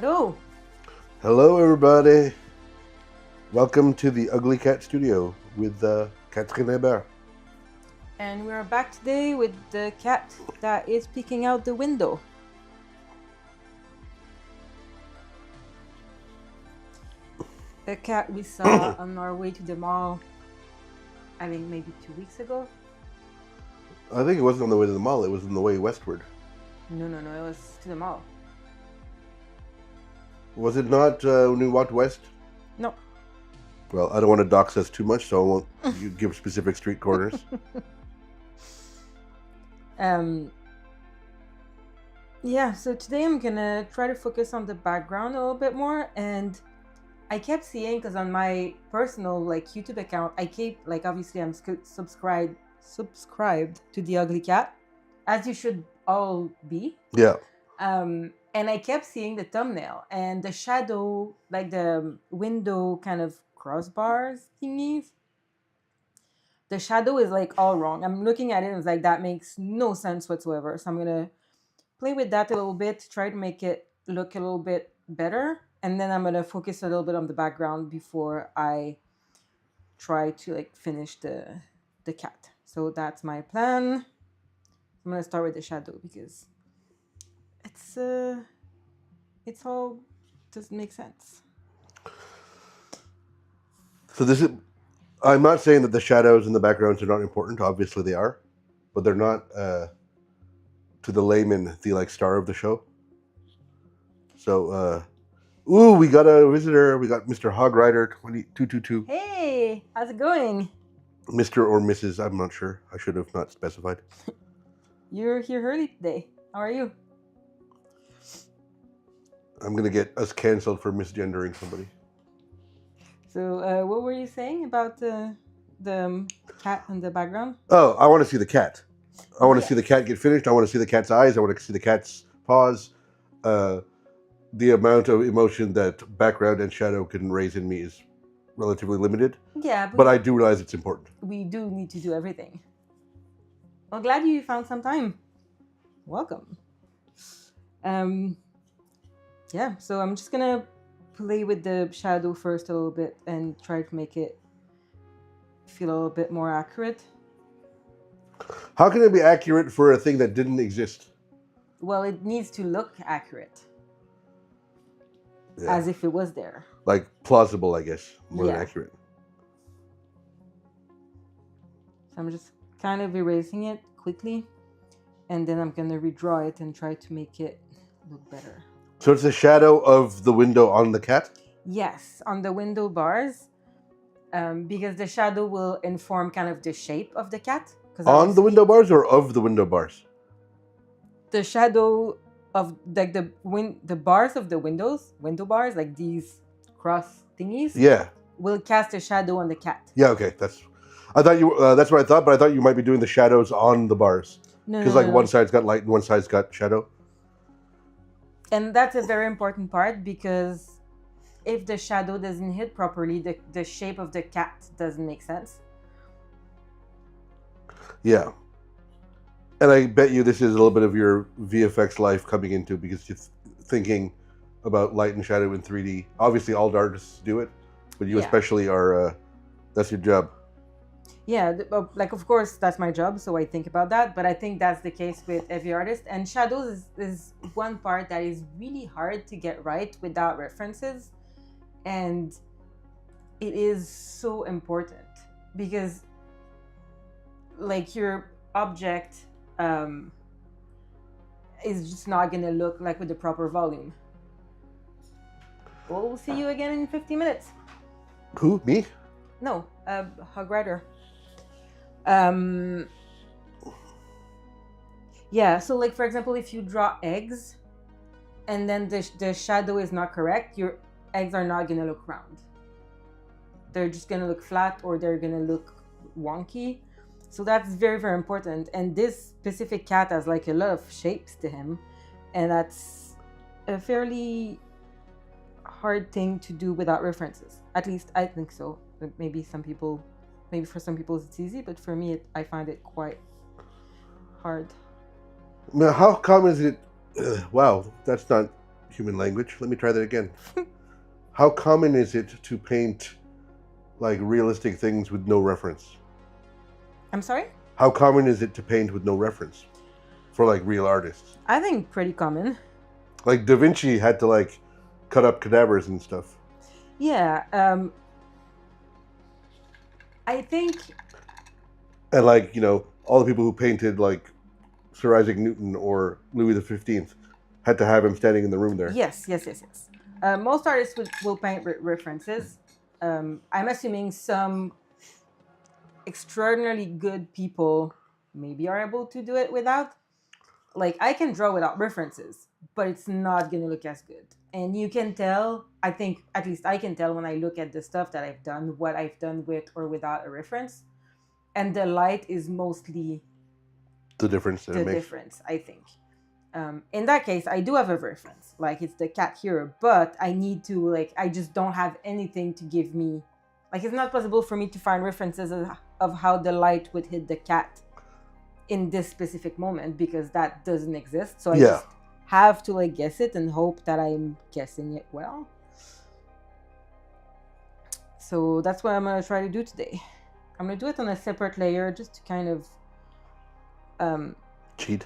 Hello, Hello, everybody. Welcome to the Ugly Cat Studio with Catherine Hébert. and we are back today with the cat that is peeking out the window. A cat we saw on our way to the mall, I think maybe 2 weeks ago. I think it wasn't on the way to the mall, it was on the way westward. No, it was to the mall. Was it not when we walked west? No. Well, I don't want to dox us too much, so I won't give specific street corners. Yeah, so today I'm gonna try to focus on the background a little bit more, and I kept seeing, because on my personal YouTube account, I keep obviously I'm subscribed to the Ugly Cat, as you should all be. Yeah. And I kept seeing the thumbnail and the shadow, like the window kind of crossbars thingies. The shadow is all wrong. I'm looking at it and it's that makes no sense whatsoever. So I'm gonna play with that a little bit, try to make it look a little bit better, and then I'm gonna focus a little bit on the background before I try to finish the cat. So that's my plan. I'm gonna start with the shadow because it's all doesn't make sense. So I'm not saying that the shadows and the backgrounds are not important. Obviously they are, but they're not, to the layman, the star of the show. So, we got a visitor. We got Mr. Hog Rider 2222. Hey, how's it going? Mr. or Mrs. I'm not sure. I should have not specified. You're here early today. How are you? I'm going to get us canceled for misgendering somebody. So, what were you saying about the cat in the background? Oh, I want to see the cat. I want to see the cat get finished. I want to see the cat's eyes. I want to see the cat's paws. The amount of emotion that background and shadow can raise in me is relatively limited. Yeah, but I do realize it's important. We do need to do everything. Well, glad you found some time. Welcome. Yeah, so I'm just gonna play with the shadow first a little bit and try to make it feel a little bit more accurate. How can it be accurate for a thing that didn't exist? Well, it needs to look accurate. Yeah. As if it was there. Like plausible, I guess, more than accurate. So I'm just kind of erasing it quickly, and then I'm gonna redraw it and try to make it look better. So it's the shadow of the window on the cat? Yes, on the window bars, because the shadow will inform kind of the shape of the cat. On the window bars or of the window bars? The shadow of the bars of the window bars, like these cross thingies. Yeah. Will cast a shadow on the cat. Yeah. Okay. That's what I thought, but I thought you might be doing the shadows on the bars. No. Because one side's got light and one side's got shadow. And that's a very important part, because if the shadow doesn't hit properly, the shape of the cat doesn't make sense. Yeah. And I bet you this is a little bit of your VFX life coming into, because you're thinking about light and shadow in 3D. Obviously, all artists do it, but you especially are, that's your job. Yeah, of course, that's my job, so I think about that. But I think that's the case with every artist. And shadows is one part that is really hard to get right without references. And it is so important, because your object is just not going to look like with the proper volume. Well, we'll see you again in 50 minutes. Who? Me? No, Hog Rider. Yeah, so for example, if you draw eggs and then the shadow is not correct, your eggs are not going to look round. They're just going to look flat, or they're going to look wonky. So that's very, very important. And this specific cat has a lot of shapes to him, and that's a fairly hard thing to do without references. At least I think so. Maybe for some people it's easy, but for me I find it quite hard. Now, how common is it? Wow, that's not human language. Let me try that again. How common is it to paint like realistic things with no reference? I'm sorry? How common is it to paint with no reference for like real artists? I think pretty common. Like Da Vinci had to like cut up cadavers and stuff. Yeah. I think. And like, you know, all the people who painted like Sir Isaac Newton or Louis XV had to have him standing in the room there. Yes. Most artists will paint references. I'm assuming some extraordinarily good people maybe are able to do it without. Like, I can draw without references, but it's not going to look as good. And you can tell, I think, at least I can tell when I look at the stuff that I've done, what I've done with or without a reference. And the light is mostly the difference. I think. In that case, I do have a reference. Like, it's the cat here, but I need to, like, I just don't have anything to give me. Like, it's not possible for me to find references of how the light would hit the cat in this specific moment, because that doesn't exist. So I just have to like guess it and hope that I'm guessing it well. So that's what I'm gonna try to do today. I'm gonna do it on a separate layer just to kind of cheat.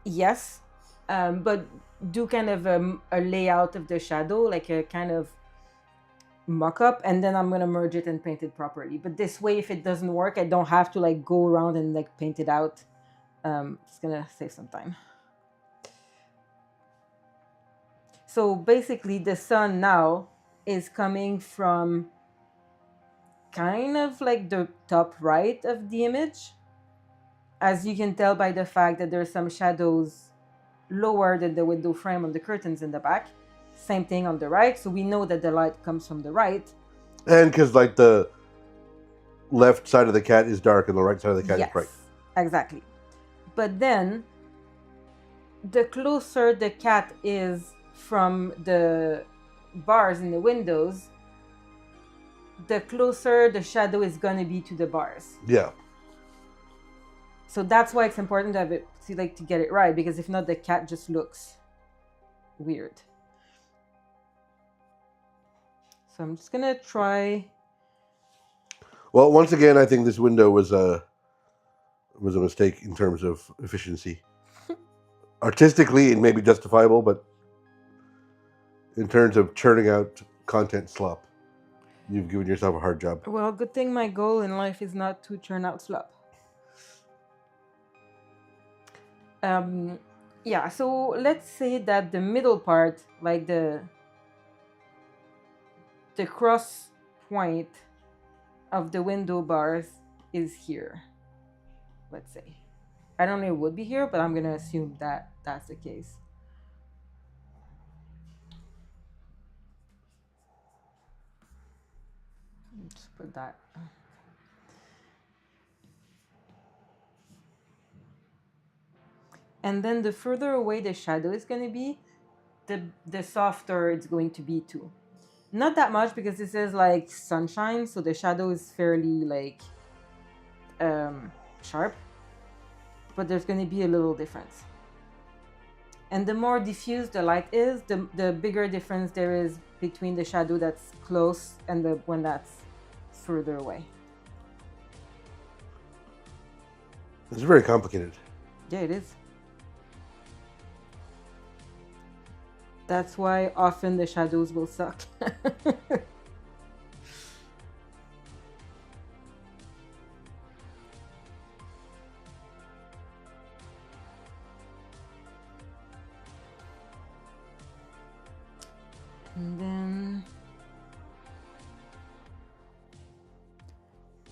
Yes, but do kind of a layout of the shadow, like a kind of mock-up, and then I'm gonna merge it and paint it properly. But this way, if it doesn't work, I don't have to like go around and like paint it out. It's gonna save some time. So basically the sun now is coming from kind of like the top right of the image, as you can tell by the fact that there's some shadows lower than the window frame on the curtains in the back. Same thing on the right, so we know that the light comes from the right. And because like the left side of the cat is dark and the right side of the cat is bright. Exactly. But then the closer the cat is from the bars in the windows, the closer the shadow is going to be to the bars. Yeah. So that's why it's important to have it, to get it right, because if not, the cat just looks weird. So I'm just gonna try. Well, once again, I think this window was a mistake in terms of efficiency. Artistically, it may be justifiable, but in terms of churning out content slop, you've given yourself a hard job. Well, good thing my goal in life is not to churn out slop. Yeah, so let's say that the middle part, like the cross point of the window bars is here. Let's say. I don't know if it would be here, but I'm gonna assume that that's the case. Just put that. And then the further away the shadow is going to be, the softer it's going to be too. Not that much, because this is like sunshine, so the shadow is fairly like sharp, but there's going to be a little difference. And the more diffuse the light is, the bigger difference there is between the shadow that's close and the one that's further away. It's very complicated. Yeah, it is. That's why often the shadows will suck. And then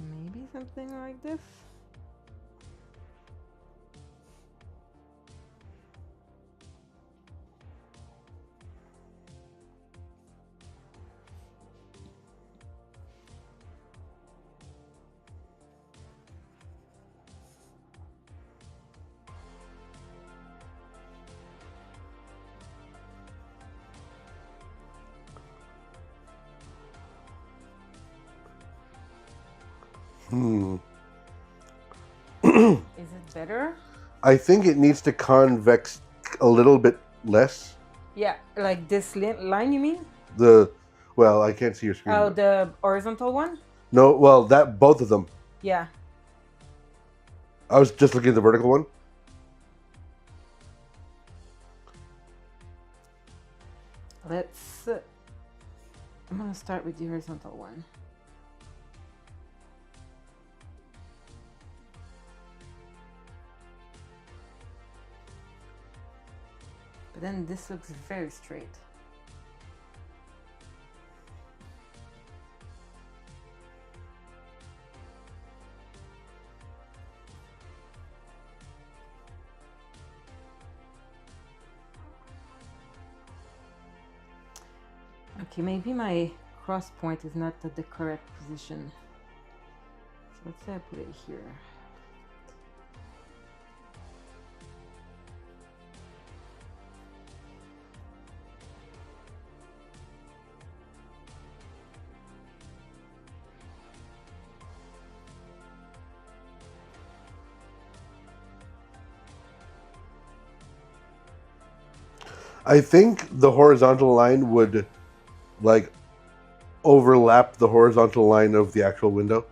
maybe something like this. Is it better? I think it needs to convex a little bit less. Yeah, like this line, you mean? Well, I can't see your screen. Oh, But the horizontal one? no, well, that both of them. Yeah. I was just looking at the vertical one. Let's. I'm gonna start with the horizontal one. But then this looks very straight. Okay, maybe my cross point is not at the correct position. So let's say I put it here. I think the horizontal line would like overlap the horizontal line of the actual window.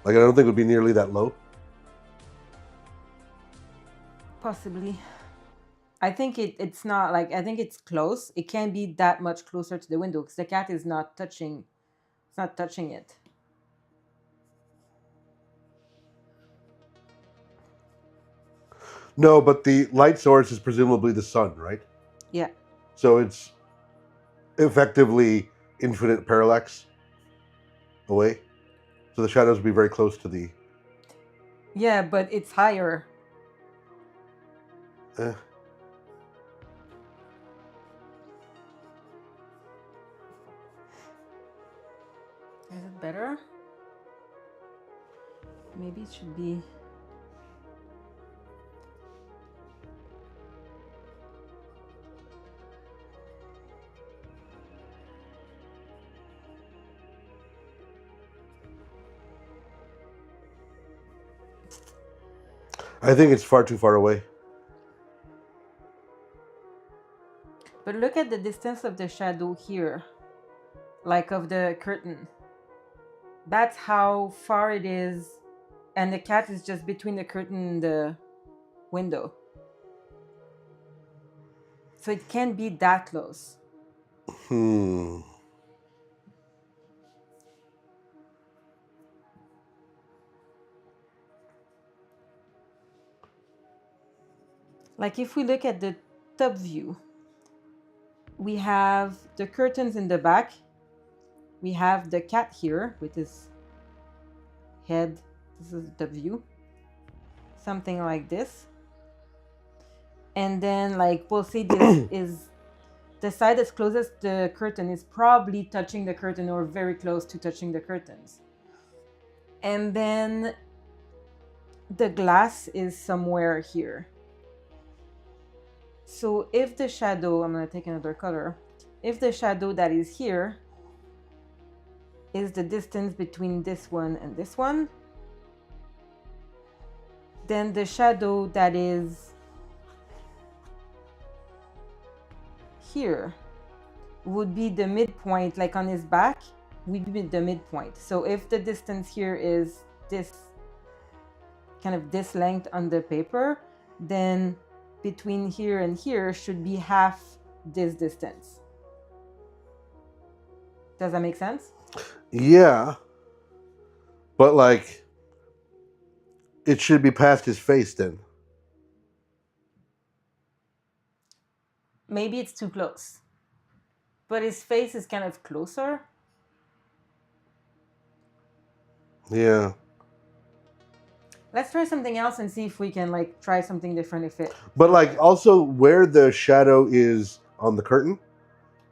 Like I don't think it would be nearly that low. Possibly. I think it's not like, I think it's close. It can't be that much closer to the window because the cat is not touching. It's not touching it. No, but the light source is presumably the sun, right? Yeah. So it's effectively infinite parallax away. So the shadows would be very close to the. Yeah, but it's higher. Eh. Is it better? Maybe it should be. I think it's far too far away. But look at the distance of the shadow here, like of the curtain. That's how far it is, and the cat is just between the curtain and the window. So it can't be that close. Like if we look at the top view, we have the curtains in the back. We have the cat here with his head. This is the view. Something like this. And then like we'll see this is the side that's closest to the curtain is probably touching the curtain or very close to touching the curtains. And then the glass is somewhere here. So if the shadow, I'm going to take another color. If the shadow that is here is the distance between this one and this one, then the shadow that is here would be the midpoint, like on his back, would be the midpoint. So if the distance here is this, kind of this length on the paper, then between here and here should be half this distance. Does that make sense? Yeah. But like it should be past his face then. Maybe it's too close. But his face is kind of closer. Yeah. Let's try something else and see if we can like try something different if it. But like also where the shadow is on the curtain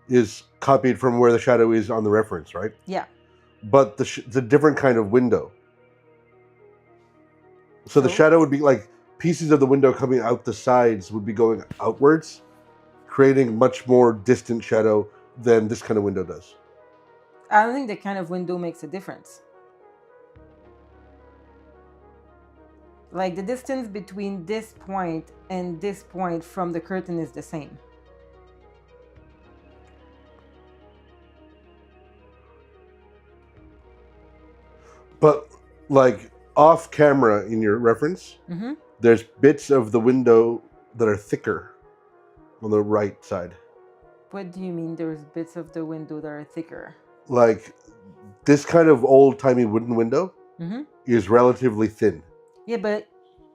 is copied from where the shadow is on the reference, right? Yeah. But the different kind of window. So the shadow would be like pieces of the window coming out the sides would be going outwards, creating much more distant shadow than this kind of window does. I don't think the kind of window makes a difference. Like the distance between this point and this point from the curtain is the same. like off camera in your reference, Mm-hmm. there's bits of the window that are thicker on the right side. What do you mean there's bits of the window that are thicker? Like this kind of old-timey wooden window Mm-hmm. is relatively thin. Yeah, but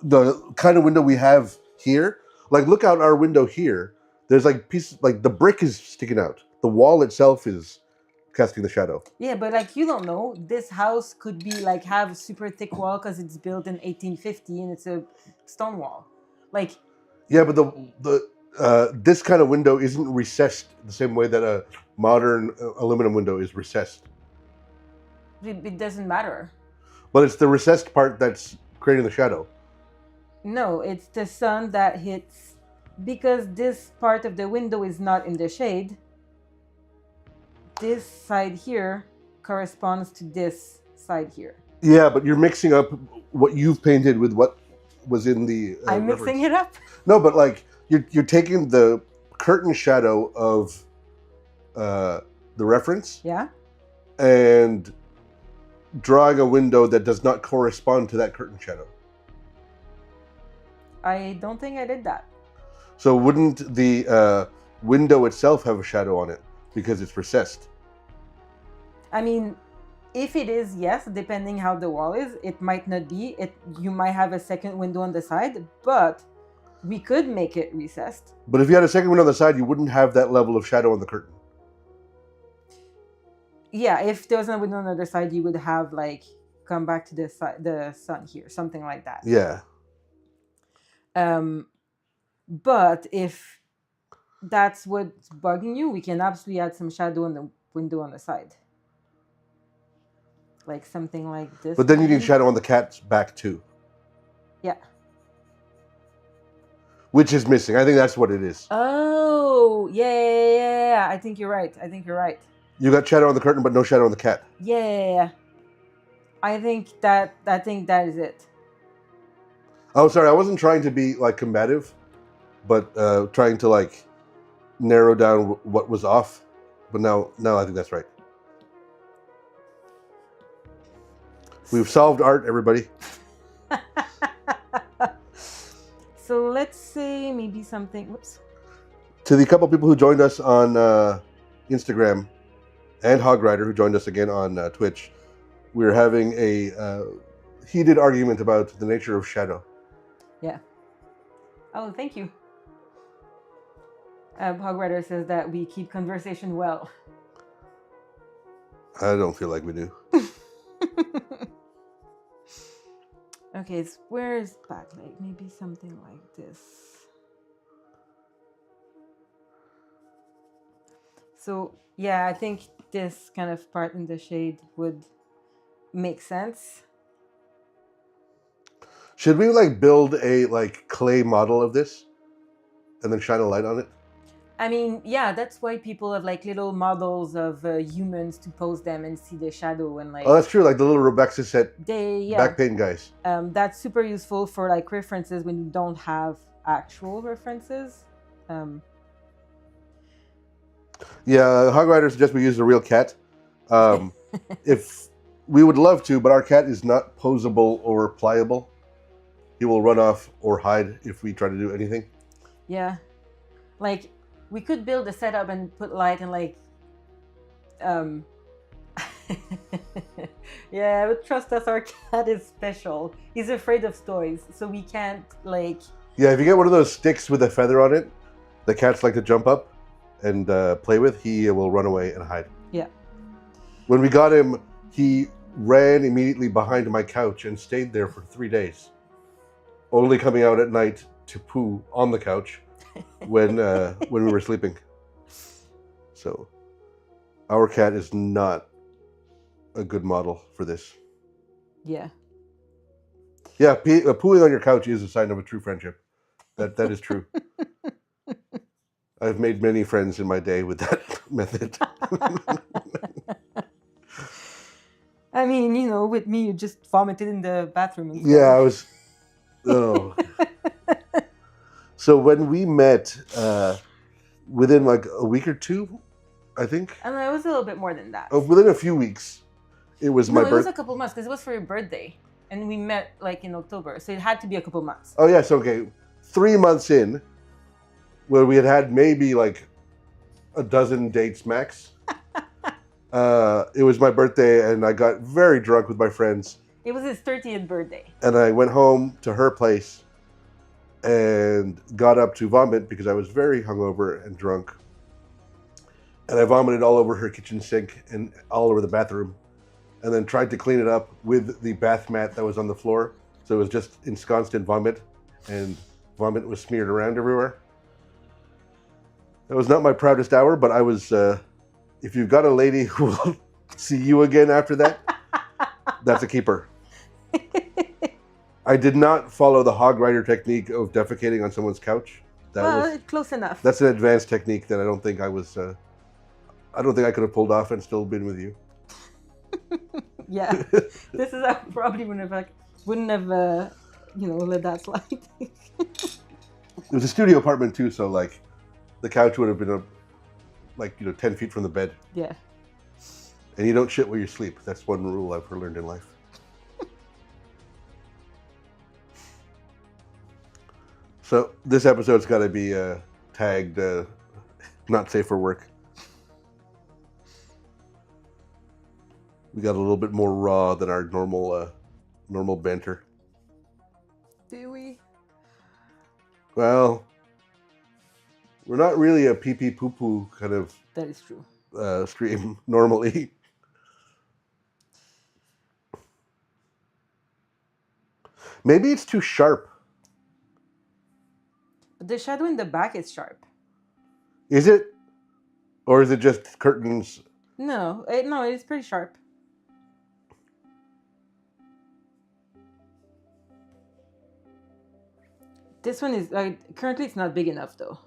The kind of window we have here, like look out our window here, there's like pieces, like the brick is sticking out. The wall itself is casting the shadow. yeah, but like you don't know, this house could be like have a super thick wall because it's built in 1850 and it's a stone wall. Like Yeah, but the this kind of window isn't recessed the same way that a modern aluminum window is recessed. it doesn't matter. But it's the recessed part that's creating the shadow. No, it's the sun that hits because this part of the window is not in the shade. This side here corresponds to this side here. Yeah, but you're mixing up what you've painted with what was in the. I'm mixing it up. No, but like you're taking the curtain shadow of the reference, Yeah. and drawing a window that does not correspond to that curtain shadow. I don't think I did that. So wouldn't the window itself have a shadow on it because it's recessed? I mean, if it is, yes, depending how the wall is, it might not be. You might have a second window on the side, but we could make it recessed. But if you had a second window on the side, you wouldn't have that level of shadow on the curtain. Yeah, if there was a window on the other side, you would have like come back to the sun here, something like that. Yeah. But if that's what's bugging you, we can absolutely add some shadow on the window on the side. Like something like this. But then you need shadow on the cat's back too. Yeah. Which is missing. I think that's what it is. Oh, yeah. I think you're right. You got shadow on the curtain, but no shadow on the cat. Yeah. I think that is it. Oh, sorry. I wasn't trying to be like combative, but trying to like narrow down what was off. But now I think that's right. We've solved art, everybody. So let's say maybe something. Whoops. To the couple people who joined us on Instagram, and Hog Rider who joined us again on Twitch, we're having a heated argument about the nature of shadow. Yeah. Oh, thank you. Hog Rider says that we keep conversation well. I don't feel like we do. Okay, so where's backlight? Maybe something like this. So yeah, I think this kind of part in the shade would make sense. Should we like build a like clay model of this and then shine a light on it? I mean, yeah, that's why people have like little models of humans to pose them and see the shadow and like. Oh, that's true. Like the little Rebecca set back paint guys. That's super useful for like references when you don't have actual references. Yeah, Hog Rider suggests we use a real cat. If we would love to, but our cat is not posable or pliable. He will run off or hide if we try to do anything. Yeah, like we could build a setup and put light and like, yeah, but trust us, our cat is special. He's afraid of toys, so we can't like. Yeah, if you get one of those sticks with a feather on it, the cats like to jump up and play with, he will run away and hide. Yeah. When we got him, he ran immediately behind my couch and stayed there for 3 days, only coming out at night to poo on the couch when we were sleeping. So our cat is not a good model for this. Yeah. Yeah, pooing on your couch is a sign of a true friendship. That is true. I've made many friends in my day with that method. I mean, you know, with me, you just vomited in the bathroom. And yeah, I was. Oh. So when we met, within like a week or two, I think. And it was a little bit more than that. Within a few weeks, It was No, my it was birthday. a couple months because it was for your birthday, and we met like in October, so it had to be a couple months. Oh yes, okay. 3 months in, where we had maybe like a dozen dates max. It was my birthday, and I got very drunk with my friends. It was his 30th birthday. And I went home to her place and got up to vomit because I was very hungover and drunk. And I vomited all over her kitchen sink and all over the bathroom, and then tried to clean it up with the bath mat that was on the floor. So it was just ensconced in vomit, and vomit was smeared around everywhere. That was not my proudest hour, but I was, if you've got a lady who will see you again after that, that's a keeper. I did not follow the hog rider technique of defecating on someone's couch. Close enough. That's an advanced technique that I don't think I was. I don't think I could have pulled off and still been with you. Yeah, this is I probably wouldn't have let that slide. It was a studio apartment too, so like, the couch would have been 10 feet from the bed. Yeah. And you don't shit where you sleep. That's one rule I've learned in life. So this episode's got to be tagged not safe for work. We got a little bit more raw than our normal banter. Do we? Well, we're not really a pee-pee poo-poo kind of That is true. stream normally. Maybe it's too sharp. But the shadow in the back is sharp. Is it? Or is it just curtains? No, it's pretty sharp. This one is currently it's not big enough though.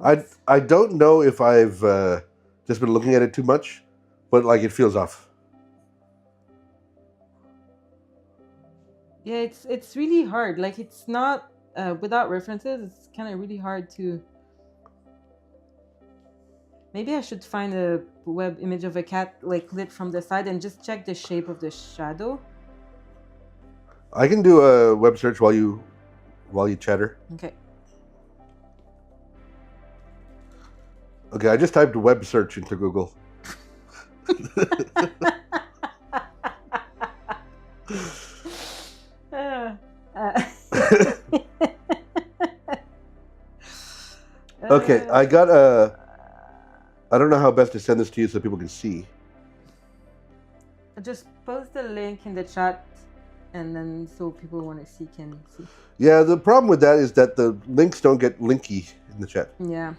I don't know if I've just been looking at it too much, but like it feels off. Yeah, it's really hard. Like it's not without references. It's kind of really hard to. Maybe I should find a web image of a cat like lit from the side and just check the shape of the shadow. I can do a web search while you chatter. Okay. Okay, I just typed web search into Google. Okay, I got I don't know how best to send this to you so people can see. Just post the link in the chat, and then so people who want to see can see. Yeah, the problem with that is that the links don't get linky in the chat. Yeah.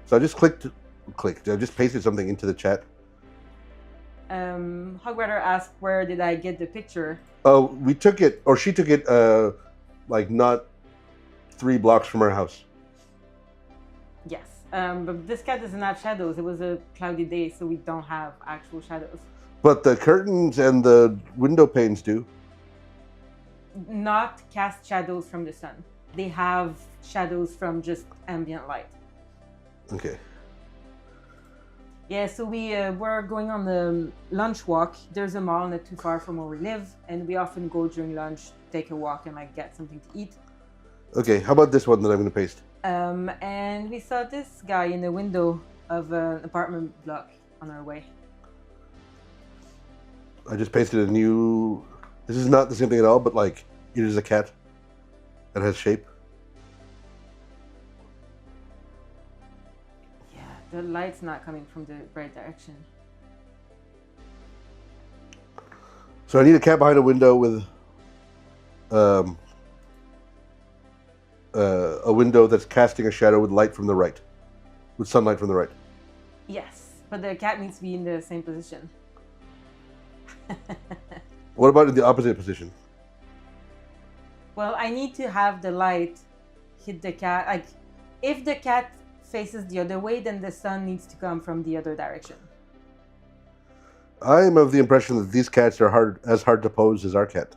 So I just clicked. I just pasted something into the chat. Hogwater asked, "Where did I get the picture?" Oh, we took it, or she took it, like not 3 blocks from our house. Yes. But this cat doesn't have shadows. It was a cloudy day, so we don't have actual shadows. But the curtains and the window panes do. Not cast shadows from the sun. They have shadows from just ambient light. Okay. Yeah, so we're going on the lunch walk. There's a mall not too far from where we live, and we often go during lunch, take a walk, and like get something to eat. Okay, how about this one that I'm going to paste? And we saw this guy in the window of an apartment block on our way. I just pasted a new. This is not the same thing at all, but like it is a cat that has shape. Yeah, the light's not coming from the right direction. So I need a cat behind a window with a window that's casting a shadow with light from the right, with sunlight from the right. Yes, but the cat needs to be in the same position. What about in the opposite position? Well, I need to have the light hit the cat. Like, if the cat faces the other way, then the sun needs to come from the other direction. I am of the impression that these cats are as hard to pose as our cat.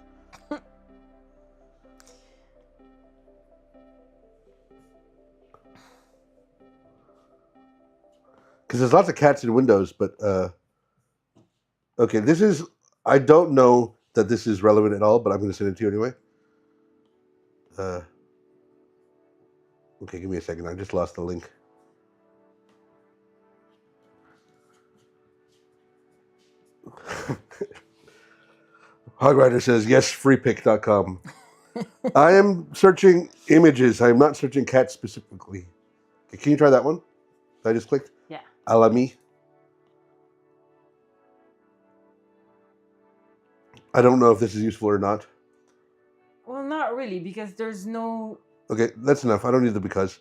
Because there's lots of cats in windows, but Okay, this is. I don't know that this is relevant at all, but I'm going to send it to you anyway. Okay, give me a second. I just lost the link. Hogrider says, yes, freepic.com. I am searching images. I am not searching cats specifically. Okay, can you try that one that I just clicked? Yeah. Alami. I don't know if this is useful or not. Well, not really, because there's no... Okay, that's enough. I don't need the because.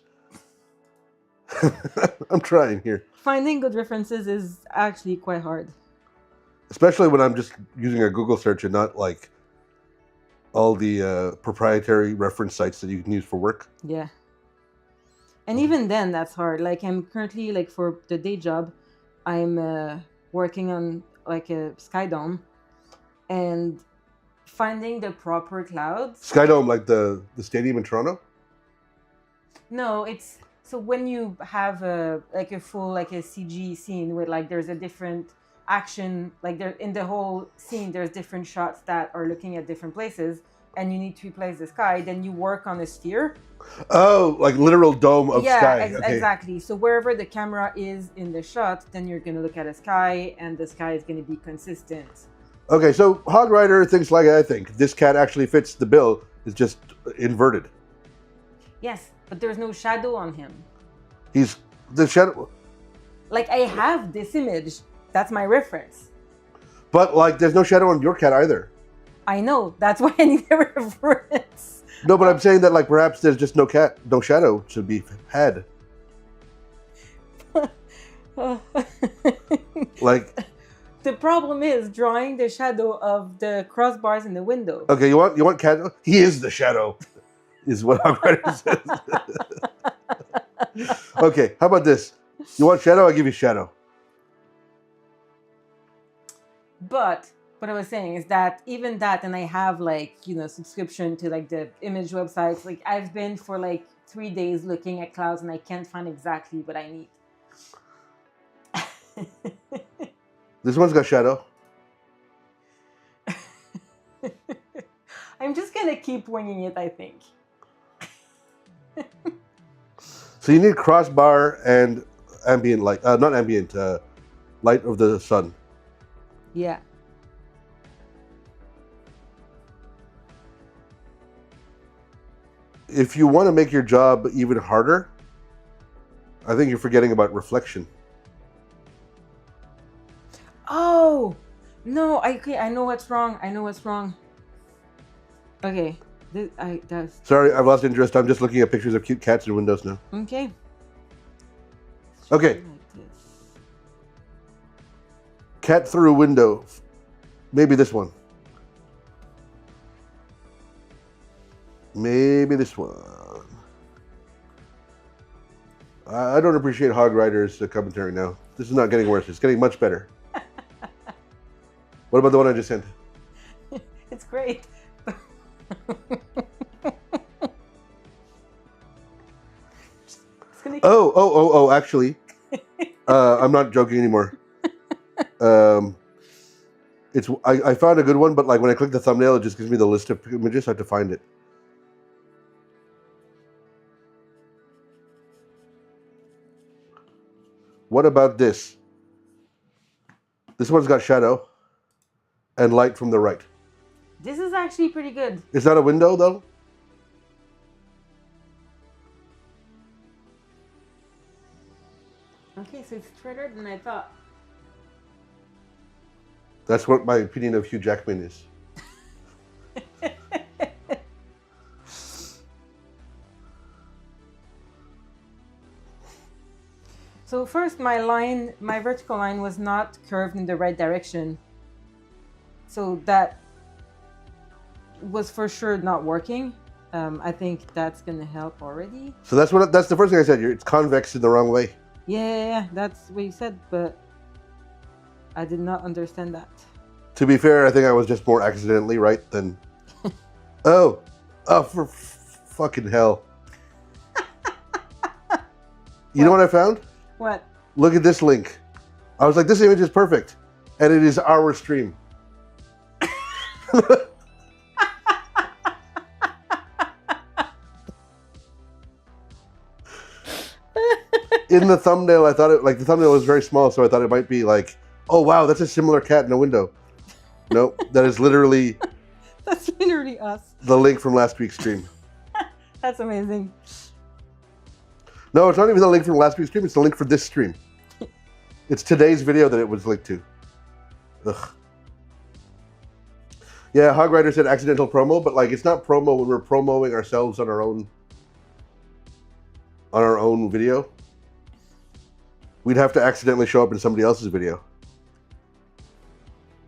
I'm trying here. Finding good references is actually quite hard. Especially when I'm just using a Google search and not like all the proprietary reference sites that you can use for work. Yeah. And even then, that's hard. Like, I'm currently, like, for the day job, I'm working on, like, a sky dome. And finding the proper clouds... Skydome, like the stadium in Toronto? No, it's... So when you have a full, like, a CG scene with, like, there's a different action, like, there in the whole scene, there's different shots that are looking at different places, and you need to replace the sky, then you work on a sphere. Oh, like literal dome of sky. Okay. Exactly. So wherever the camera is in the shot, then you're going to look at a sky, and the sky is going to be consistent. Okay, so Hogrider thinks like I think. This cat actually fits the bill. It's just inverted. Yes, but there's no shadow on him. He's the shadow. Like, I have this image. That's my reference. But like, there's no shadow on your cat either. I know. That's why I need a reference. No, but I'm saying that like perhaps there's just no shadow to be had. Like, the problem is drawing the shadow of the crossbars in the window. Okay, you want cat? He is the shadow, is what Hogrider says. Okay, how about this? You want shadow? I'll give you shadow. But what I was saying is that even that, and I have like, subscription to like the image websites. Like, I've been for like 3 days looking at clouds and I can't find exactly what I need. This one's got shadow. I'm just gonna keep winging it, I think. So you need crossbar and ambient light, not ambient, light of the sun. Yeah. If you want to make your job even harder, I think you're forgetting about reflection. Oh no! I know what's wrong. Okay, that's Sorry, I've lost interest. I'm just looking at pictures of cute cats in windows now. okay. Okay. Like this. Cat through window. Maybe this one. Maybe this one. I don't appreciate Hogrider's commentary now. This is not getting worse. It's getting much better. What about the one I just sent? It's great. Oh, actually, I'm not joking anymore. I found a good one, but like when I click the thumbnail, it just gives me the list of images. I have to find it. What about this? This one's got shadow and light from the right. This is actually pretty good. Is that a window though? Okay, so it's straighter than I thought. That's what my opinion of Hugh Jackman is. So first, my vertical line was not curved in the right direction. So that was for sure not working. I think that's gonna help already. So that's the first thing I said. It's convex in the wrong way. Yeah, that's what you said, but I did not understand that. To be fair, I think I was just more accidentally right than. Oh, for fucking hell! You know what I found? What? Look at this link. I was like, this image is perfect. And it is our stream. In the thumbnail, I thought the thumbnail was very small, so I thought it might be like, oh wow, that's a similar cat in a window. No, that is literally That's literally us. The link from last week's stream. That's amazing. No, it's not even the link from last week's stream. It's the link for this stream. It's today's video that it was linked to. Ugh. Yeah, Hog Rider said accidental promo, but like it's not promo when we're promoting ourselves on our own video. We'd have to accidentally show up in somebody else's video.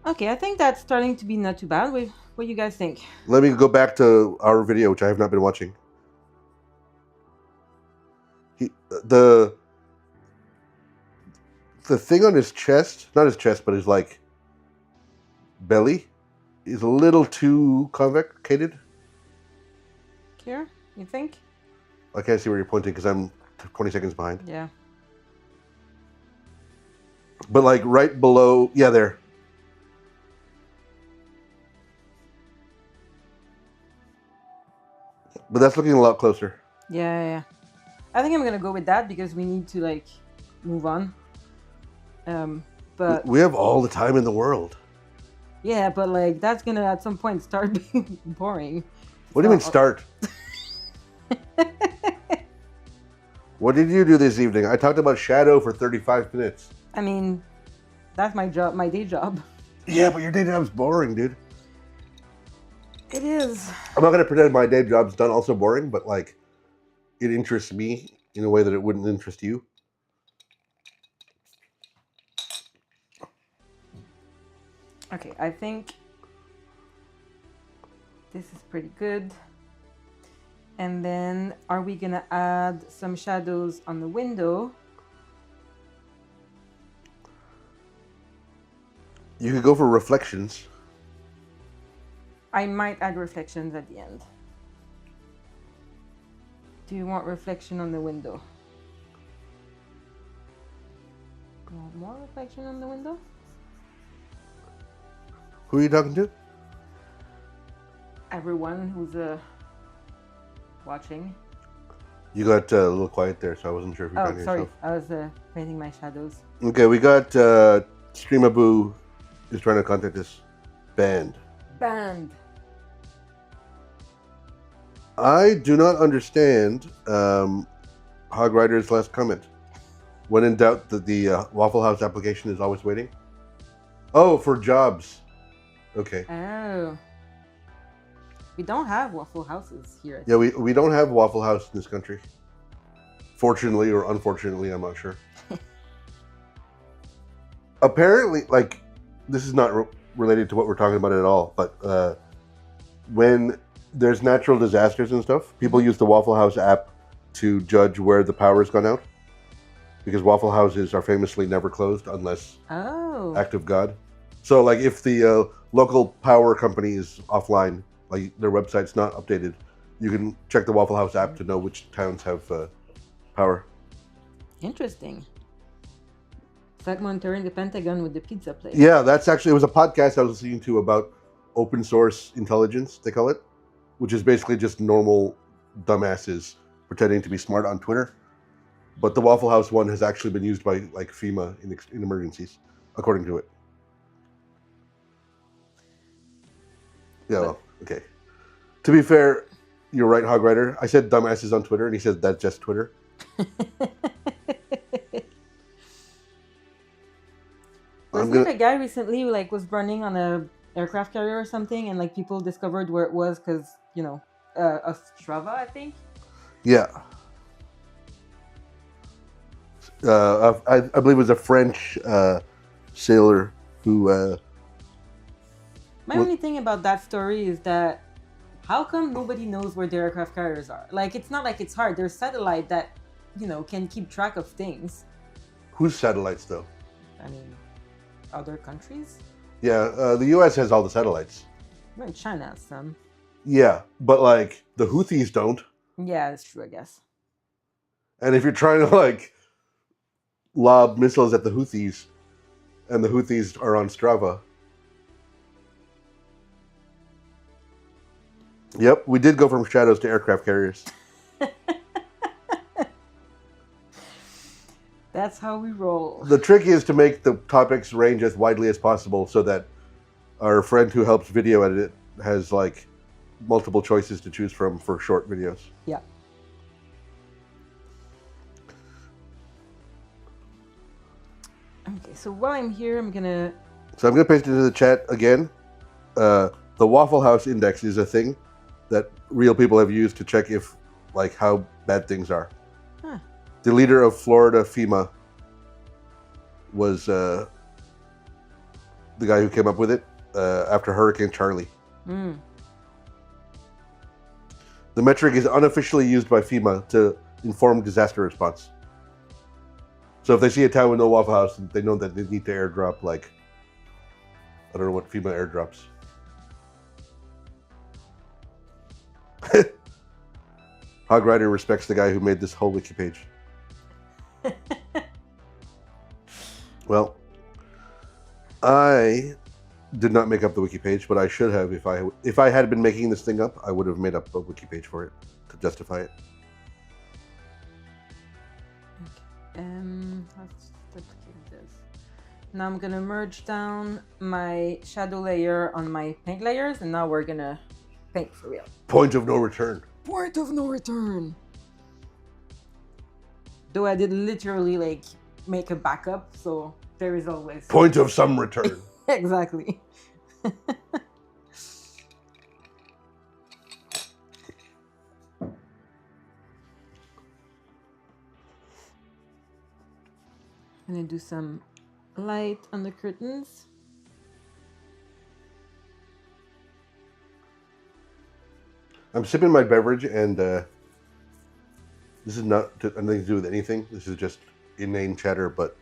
Okay, I think that's starting to be not too bad. What do you guys think? Let me go back to our video, which I have not been watching. The thing on his chest, not his chest, but his like belly, is a little too convecated. Here, you think? I can't see where you're pointing because I'm 20 seconds behind. Yeah. But like right below, yeah, there. But that's looking a lot closer. Yeah. I think I'm gonna go with that because we need to like move on. But we have all the time in the world. Yeah, but like that's gonna at some point start being boring. What do you mean start? What did you do this evening? I talked about Shadow for 35 minutes. I mean, that's my job, my day job. Yeah, but your day job's boring, dude. It is. I'm not gonna pretend my day job's done also boring, but like it interests me in a way that it wouldn't interest you. Okay, I think this is pretty good. And then are we gonna add some shadows on the window? You could go for reflections. I might add reflections at the end. Do you want reflection on the window? You want more reflection on the window? Who are you talking to? Everyone who's watching. You got a little quiet there, so I wasn't sure if you found Oh, sorry. yourself. I was painting my shadows. Okay, we got Streamaboo is trying to contact us. Banned. I do not understand Hog Rider's last comment. When in doubt, the Waffle House application is always waiting. Oh, for jobs. Okay. Oh. We don't have Waffle Houses here. Yeah, we don't have Waffle House in this country. Fortunately or unfortunately, I'm not sure. Apparently, like, this is not related to what we're talking about at all, but when there's natural disasters and stuff, people use the Waffle House app to judge where the power's gone out. Because Waffle Houses are famously never closed unless act of God. So, like, if the local power company is offline, like their website's not updated, you can check the Waffle House app to know which towns have power. Interesting. It's like monitoring the Pentagon with the pizza place. Yeah, that's actually, it was a podcast I was listening to about open source intelligence, they call it, which is basically just normal dumbasses pretending to be smart on Twitter. But the Waffle House one has actually been used by like FEMA in emergencies, according to it. Yeah, well, okay. To be fair, you're right, Hog Rider. I said dumbasses on Twitter, and he said that's just Twitter. Wasn't a guy recently who like was running on a aircraft carrier or something, and like people discovered where it was because of Strava, I think. Yeah. I believe it was a French sailor who. My only thing about that story is that how come nobody knows where the aircraft carriers are? Like, it's not like it's hard. There's satellite that, can keep track of things. Whose satellites, though? I mean, other countries? Yeah, the U.S. has all the satellites. Well, China has some. Yeah, but, like, the Houthis don't. Yeah, that's true, I guess. And if you're trying to, like, lob missiles at the Houthis, and the Houthis are on Strava. Yep, we did go from shadows to aircraft carriers. That's how we roll. The trick is to make the topics range as widely as possible so that our friend who helps video edit it has like multiple choices to choose from for short videos. Yeah. Okay, so while I'm here, I'm gonna paste it into the chat again. The Waffle House Index is a thing that real people have used to check if, like, how bad things are. Huh. The leader of Florida FEMA was the guy who came up with it after Hurricane Charlie. Mm. The metric is unofficially used by FEMA to inform disaster response. So if they see a town with no Waffle House, they know that they need to airdrop, like, I don't know what FEMA airdrops. Hog Rider respects the guy who made this whole wiki page. Well, I did not make up the wiki page, but I should have. If I had been making this thing up, I would have made up a wiki page for it to justify it. Okay. Let's duplicate this. Now I'm gonna merge down my shadow layer on my paint layers, and now we're gonna paint for real. Point of no return. Point of no return. Though I did literally like make a backup, so there is always point of some return. Exactly. I'm gonna do some light on the curtains. I'm sipping my beverage, and this is not anything to do with anything. This is just inane chatter, but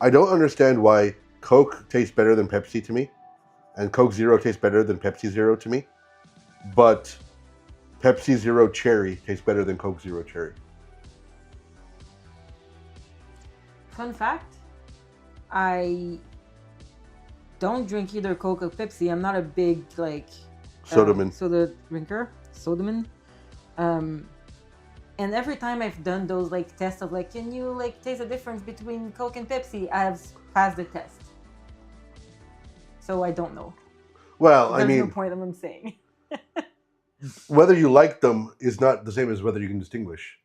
I don't understand why Coke tastes better than Pepsi to me, and Coke Zero tastes better than Pepsi Zero to me, but Pepsi Zero Cherry tastes better than Coke Zero Cherry. Fun fact, I don't drink either Coke or Pepsi. I'm not a big like soda drinker. Sodaman. And every time I've done those like tests of like, can you like taste the difference between Coke and Pepsi? I have passed the test. So I don't know. Well, There's I mean, no point in what I'm saying. Whether you like them is not the same as whether you can distinguish.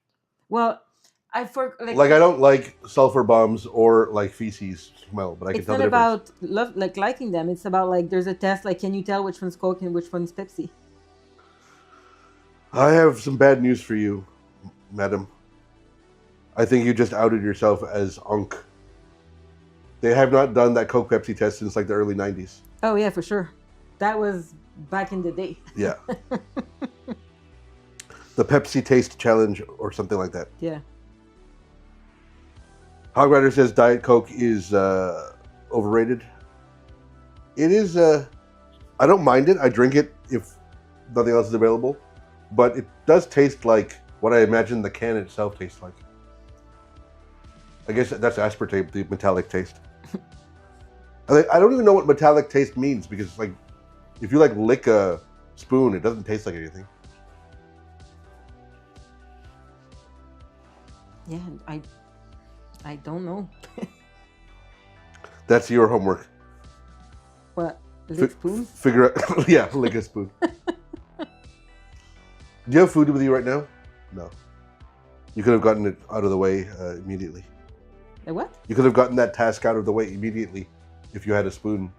Well, I don't like sulfur bombs or like feces smell, but I can tell the difference. It's not about liking them. It's about like there's a test like, can you tell which one's Coke and which one's Pepsi? I have some bad news for you, madam. I think you just outed yourself as Unk. They have not done that Coke Pepsi test since like the early 90s. Oh yeah, for sure. That was back in the day. Yeah. The Pepsi Taste Challenge or something like that. Yeah. Hog Rider says Diet Coke is overrated. It is. I don't mind it. I drink it if nothing else is available. But it does taste like what I imagine the can itself tastes like. I guess that's aspartame, the metallic taste. I don't even know what metallic taste means, because like, if you like lick a spoon, it doesn't taste like anything. Yeah, I don't know. That's your homework. What? Lick spoon? Figure out. Yeah, lick a spoon. Do you have food with you right now? No. You could have gotten it out of the way immediately. A what? You could have gotten that task out of the way immediately if you had a spoon.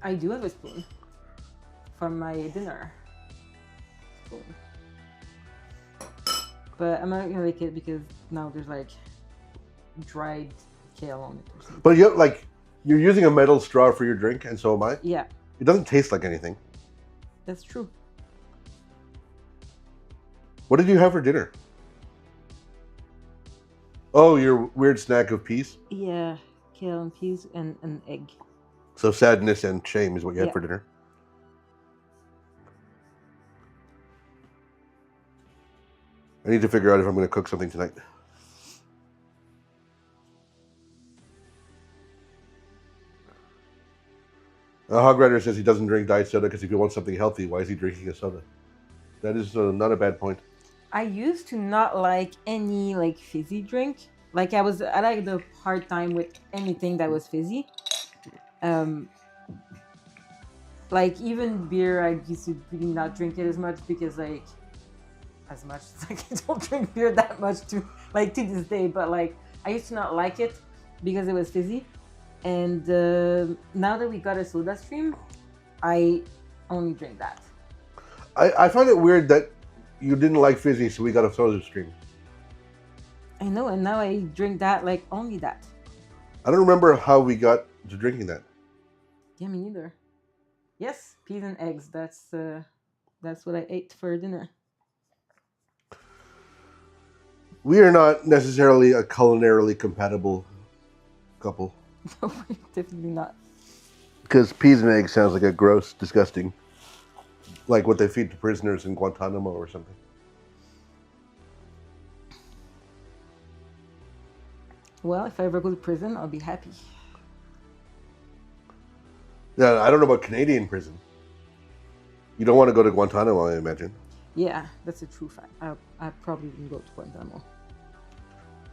I do have a spoon for my dinner. Spoon. But I'm not gonna lick it because now there's like dried kale on it or something. But you're using a metal straw for your drink, and so am I. Yeah. It doesn't taste like anything. That's true. What did you have for dinner? Oh, your weird snack of peas? Yeah, kale and peas and an egg. So sadness and shame is what you had for dinner? I need to figure out if I'm going to cook something tonight. Hog Rider says he doesn't drink diet soda because if he wants something healthy, why is he drinking a soda? That is not a bad point. I used to not like any like fizzy drink. Like I like the hard time with anything that was fizzy. Um, like even beer, I used to really not drink it as much because like as much as like I don't drink beer that much to like to this day. But like I used to not like it because it was fizzy. And now that we got a soda stream, I only drink that. I find it weird that you didn't like fizzy, so we got a soda stream. I know, and now I drink that like only that. I don't remember how we got to drinking that. Yeah, me neither. Yes, peas and eggs. That's what I ate for dinner. We are not necessarily a culinarily compatible couple. No, definitely not. Because peas and eggs sounds like a gross, disgusting, like what they feed to prisoners in Guantanamo or something. Well, if I ever go to prison, I'll be happy. Yeah, I don't know about Canadian prison. You don't want to go to Guantanamo, I imagine. Yeah, that's a true fact. I probably wouldn't go to Guantanamo.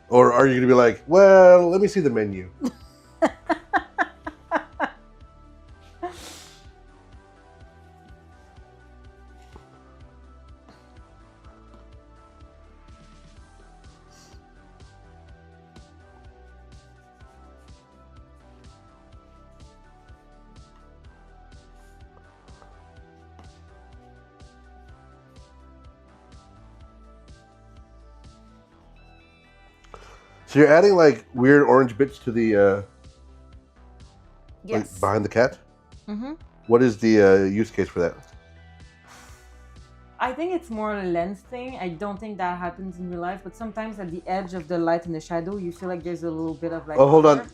Or are you going to be like, well, let me see the menu? So you're adding like weird orange bits to the Yes. like behind the cat? Mm-hmm. What is the use case for that? I think it's more a lens thing. I don't think that happens in real life, but sometimes at the edge of the light and the shadow, you feel like there's a little bit of like. Oh, hold on.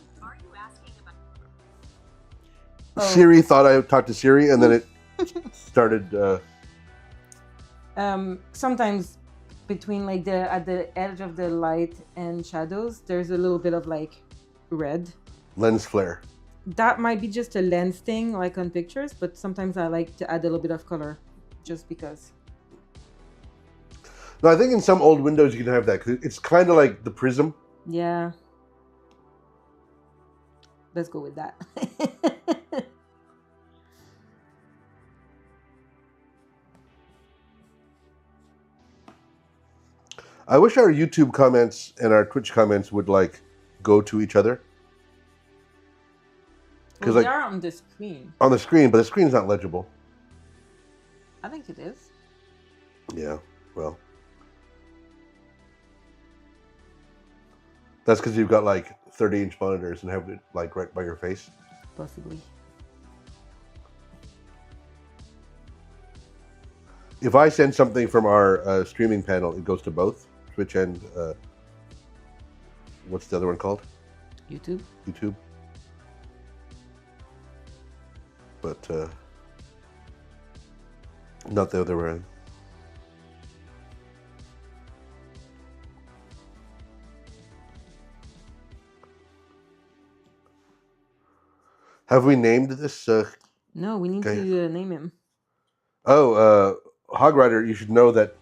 Siri thought I talked to Siri, and then it started. Sometimes between like at the edge of the light and shadows, there's a little bit of like red. Lens flare. That might be just a lens thing, like on pictures, but sometimes I like to add a little bit of color, just because. No, I think in some old windows you can have that because it's kind of like the prism. Yeah. Let's go with that. I wish our YouTube comments and our Twitch comments would like go to each other. Well, they are on the screen. On the screen, but the screen's not legible. I think it is. Yeah, well. That's because you've got like 30-inch monitors and have it like right by your face. Possibly. If I send something from our streaming panel, it goes to both Twitch and what's the other one called? YouTube. YouTube. But not the other way. Have we named this? No, we need to name him. Oh, Hog Rider, you should know that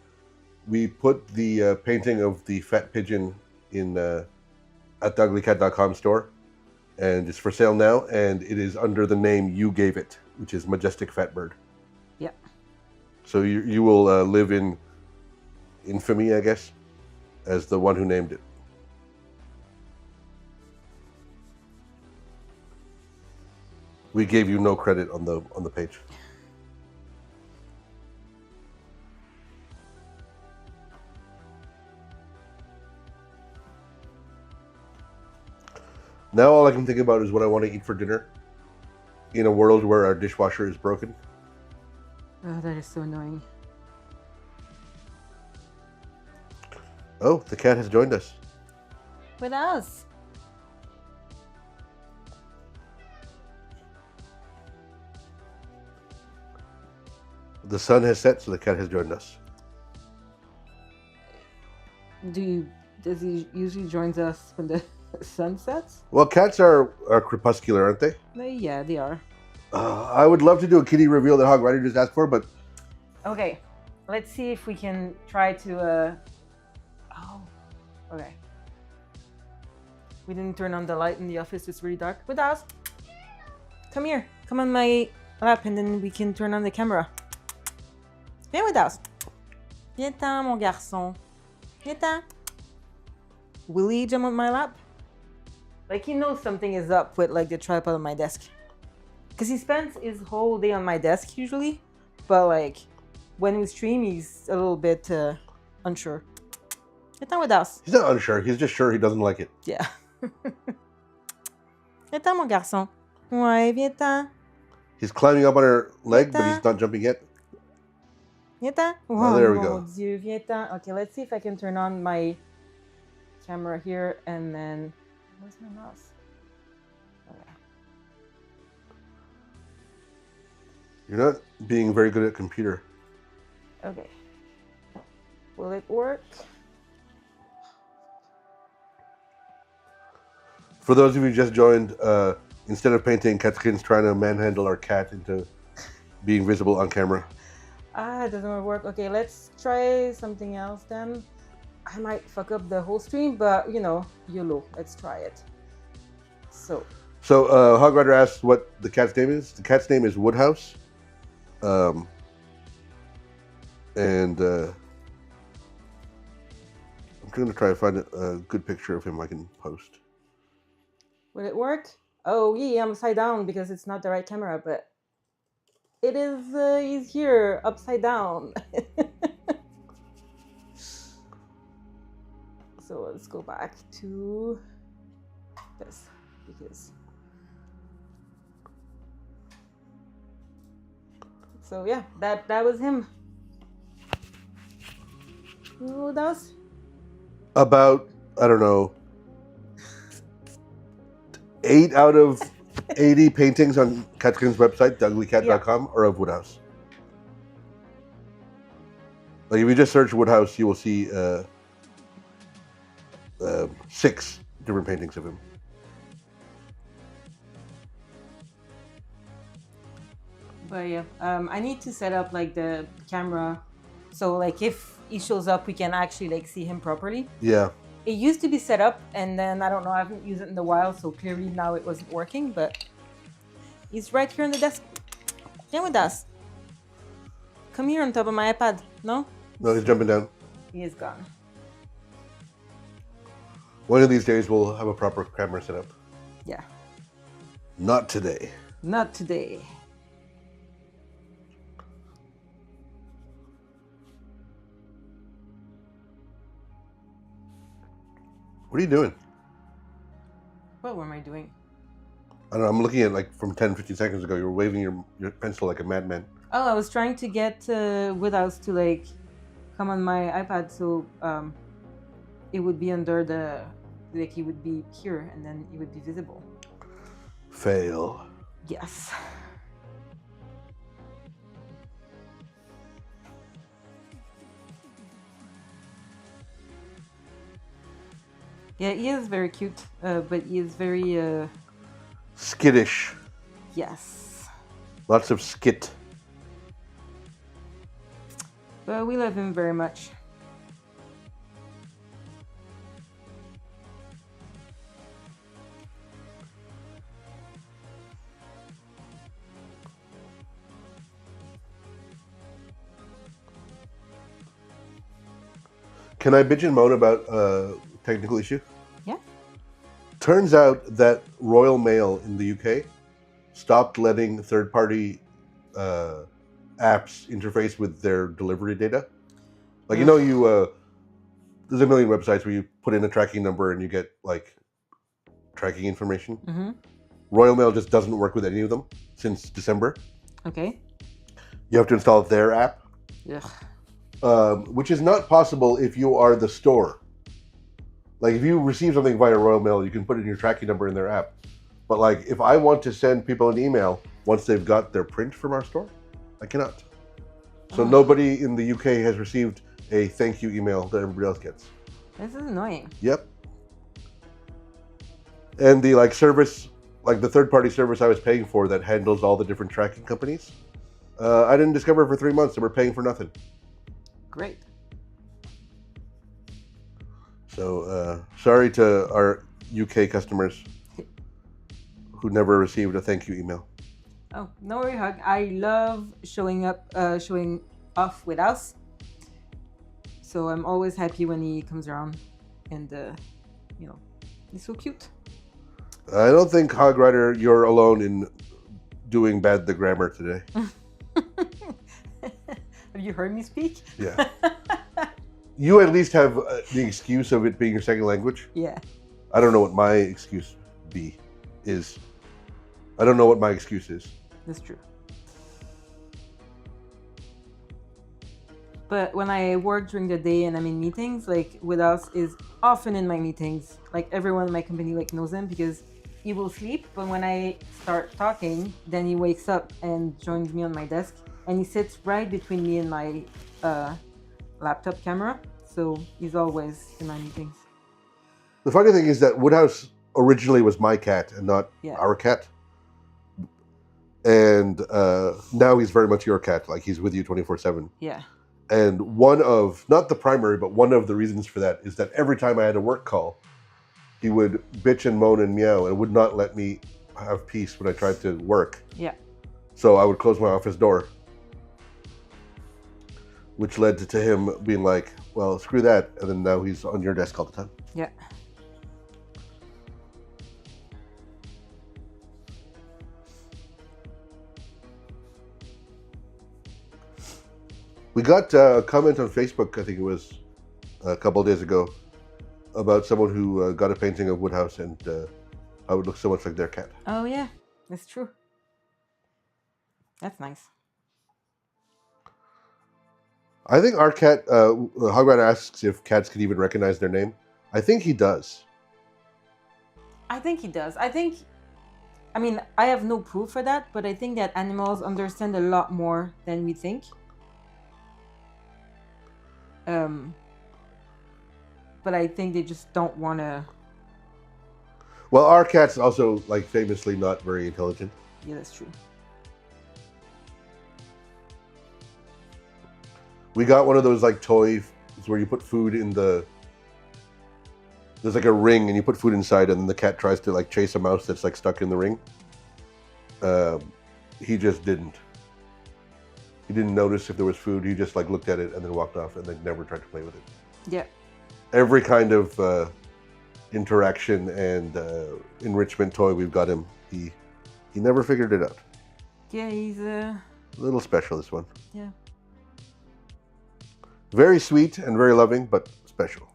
we put the painting of the fat pigeon in at the uglycat.com store, and it's for sale now, and it is under the name you gave it, which is Majestic Fat Bird. Yeah. So you will live in infamy, I guess, as the one who named it. We gave you no credit on the page. Now all I can think about is what I want to eat for dinner in a world where our dishwasher is broken. Oh, that is so annoying. Oh, the cat has joined us. With us. The sun has set, so the cat has joined us. Does he usually joins us when the sun sets? Well, cats are crepuscular, aren't they? Yeah, they are. I would love to do a kitty reveal that Hog Rider just asked for, but Okay, let's see if we can try to. Oh, okay. We didn't turn on the light in the office. It's really dark. Woodhouse, come here. Come on my lap, and then we can turn on the camera. Viens, Woodhouse. Viens-t'en, mon garçon. Viens-t'en. Willie, jump on my lap. Like he knows something is up with like the tripod on my desk. Because he spends his whole day on my desk usually. But like when we stream, he's a little bit unsure. Viens-t'en, Woodhouse. he's not unsure. He's just sure he doesn't like it. Yeah. Viens-t'en, mon garçon. Ouais, viens-t'en. He's climbing up on her leg, but he's not jumping yet. Viens-t'en. Oh, there we go. Mon Dieu, viens-t'en. Okay, let's see if I can turn on my camera here and then... Where's my mouse? Okay. You're not being very good at computer. Okay. Will it work? For those of you who just joined, instead of painting, Catherine's trying to manhandle our cat into being visible on camera. It doesn't work. Okay, let's try something else then. I might fuck up the whole stream, but you know, YOLO. Let's try it. So Hog Rider asks what the cat's name is. The cat's name is Woodhouse. And I'm going to try to find a good picture of him I can post. will it work? Oh yeah, I'm upside down because it's not the right camera, but it is. He's here upside down. So let's go back to this because. So yeah, that was him. Who else? About, I don't know, 8 out of 80 paintings on Catherine's website, theuglycat.com, are of Woodhouse. Like if you just search Woodhouse, you will see 6 different paintings of him. But yeah, I need to set up like the camera, so like if he shows up, we can actually like see him properly. Yeah. It used to be set up, and then I don't know, I haven't used it in a while, so clearly now it wasn't working. But he's right here on the desk. Come with us. Come here on top of my iPad. No? No, he's jumping down. He is gone. One of these days, we'll have a proper camera set up. Yeah. Not today. Not today. What are you doing? What am I doing? I don't know. I'm looking at like from 10, 15 seconds ago. You were waving your pencil like a madman. Oh, I was trying to get Woodhouse to like come on my iPad, so it would be under the, like he would be here and then it would be visible. Fail. Yes. Yeah, he is very cute, but he is very skittish. Yes. Lots of skit. But we love him very much. Can I bitch and moan about a technical issue? Yeah. Turns out that Royal Mail in the UK stopped letting third-party apps interface with their delivery data. Like, you know, there's a million websites where you put in a tracking number and you get, like, tracking information. Mm-hmm. Royal Mail just doesn't work with any of them since December. Okay. You have to install their app. Yeah. Which is not possible if you are the store. Like, if you receive something via Royal Mail, you can put in your tracking number in their app. But, like, if I want to send people an email once they've got their print from our store, I cannot. So nobody in the UK has received a thank you email that everybody else gets. This is annoying. Yep. And the, like, service like the third-party service I was paying for that handles all the different tracking companies. I didn't discover it for 3 months, and we're paying for nothing. Great. So sorry to our UK customers who never received a thank you email. Oh, no worry, Hug. I love showing off with us. So I'm always happy when he comes around, and he's so cute. I don't think Hog Rider, you're alone in doing bad the grammar today. Have you heard me speak? Yeah. You at least have the excuse of it being your second language. Yeah. I don't know what my excuse is. I don't know what my excuse is. That's true. But when I work during the day and I'm in meetings, like Woodhouse is often in my meetings. Like everyone in my company like knows him because he will sleep, but when I start talking, then he wakes up and joins me on my desk, and he sits right between me and my laptop camera. So he's always in my meetings. The funny thing is that Woodhouse originally was my cat and not our cat. And now he's very much your cat. Like he's with you 24/7. Yeah. And one of, not the primary, but one of the reasons for that is that every time I had a work call, he would bitch and moan and meow and would not let me have peace when I tried to work. Yeah. So I would close my office door, which led to him being like, well, screw that. And then now he's on your desk all the time. Yeah. We got a comment on Facebook, I think it was a couple of days ago, about someone who got a painting of Woodhouse and how it looks so much like their cat. Oh, yeah. That's true. That's nice. I think our cat, Hograt asks if cats can even recognize their name. I think he does. I think he does. I mean, I have no proof for that, but I think that animals understand a lot more than we think. But I think they just don't want to. Well, our cat's also, like, famously not very intelligent. Yeah, that's true. We got one of those, like, toys where you put food in the... There's, like, a ring, and you put food inside, and the cat tries to, like, chase a mouse that's, like, stuck in the ring. He just didn't. He didn't notice if there was food. He just, like, looked at it and then walked off and then never tried to play with it. Yeah. Every kind of interaction and enrichment toy we've got him, he never figured it out. Yeah, he's a little special, this one. Yeah. Very sweet and very loving, but special.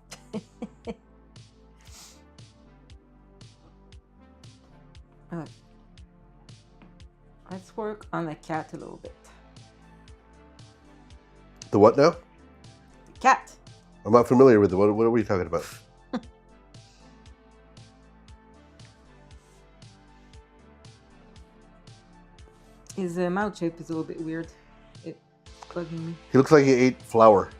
Let's work on the cat a little bit. The what now? Cat. I'm not familiar with it. What are we talking about? His mouth shape is a little bit weird. It's bugging me. He looks like he ate flour.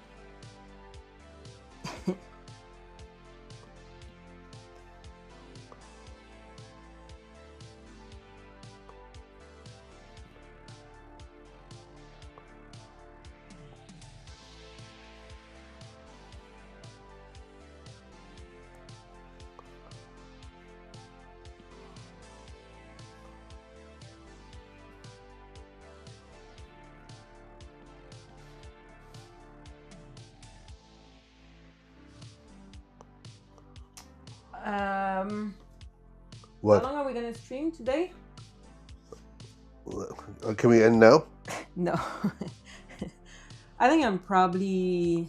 What? How long are we gonna stream today? Can we end now? No. I think I'm probably,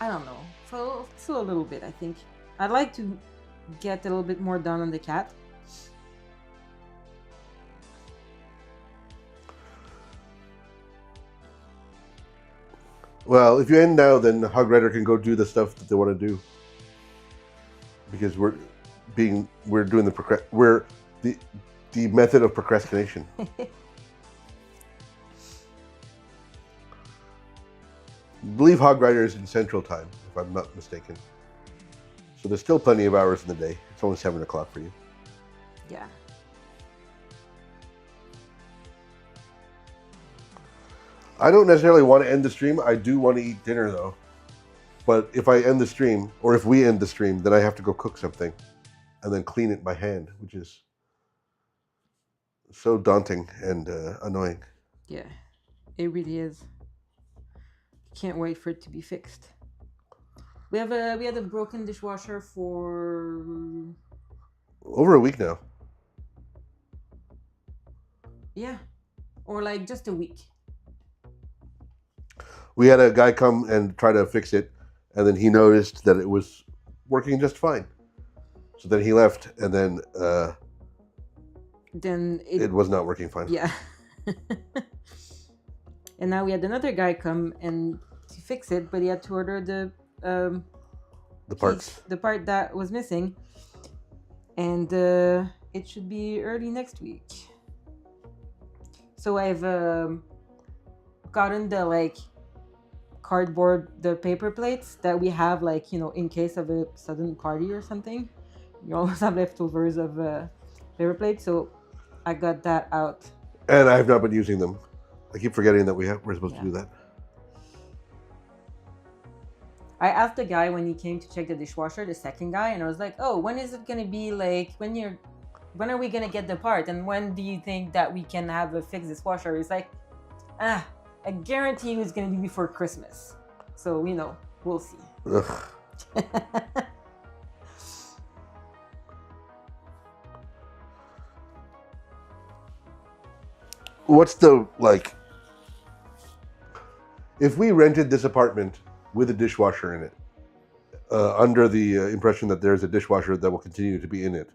I don't know, still a little bit, I think. I'd like to get a little bit more done on the cat. Well, if you end now, then Hog Rider can go do the stuff that they want to do. Because we're doing the method of procrastination. I believe Hog Rider is in Central Time, if I'm not mistaken. So there's still plenty of hours in the day. It's only 7 o'clock for you. Yeah. I don't necessarily want to end the stream. I do want to eat dinner though. But if I end the stream, or if we end the stream, then I have to go cook something and then clean it by hand, which is so daunting and annoying. Yeah. It really is. Can't wait for it to be fixed. We had a broken dishwasher for Over a week now. yeah, or like just a week. We had a guy come and try to fix it, and then he noticed that it was working just fine. So then he left, and then Then it was not working fine. Yeah. And now we had another guy come and to fix it, but he had to order the parts. the part that was missing, and it should be early next week. So I've gotten the like cardboard, the paper plates that we have, like, you know, in case of a sudden party or something. You always have leftovers of paper plates, so I got that out. And I have not been using them. I keep forgetting that we're supposed to do that. I asked the guy when he came to check the dishwasher, the second guy, and I was like, "Oh, when is it gonna be like when are we gonna get the part, and when do you think that we can have a fixed dishwasher?" He's like, I guarantee you it's gonna be before Christmas. So, you know, we'll see. What's the, like, if we rented this apartment with a dishwasher in it, under the impression that there's a dishwasher that will continue to be in it,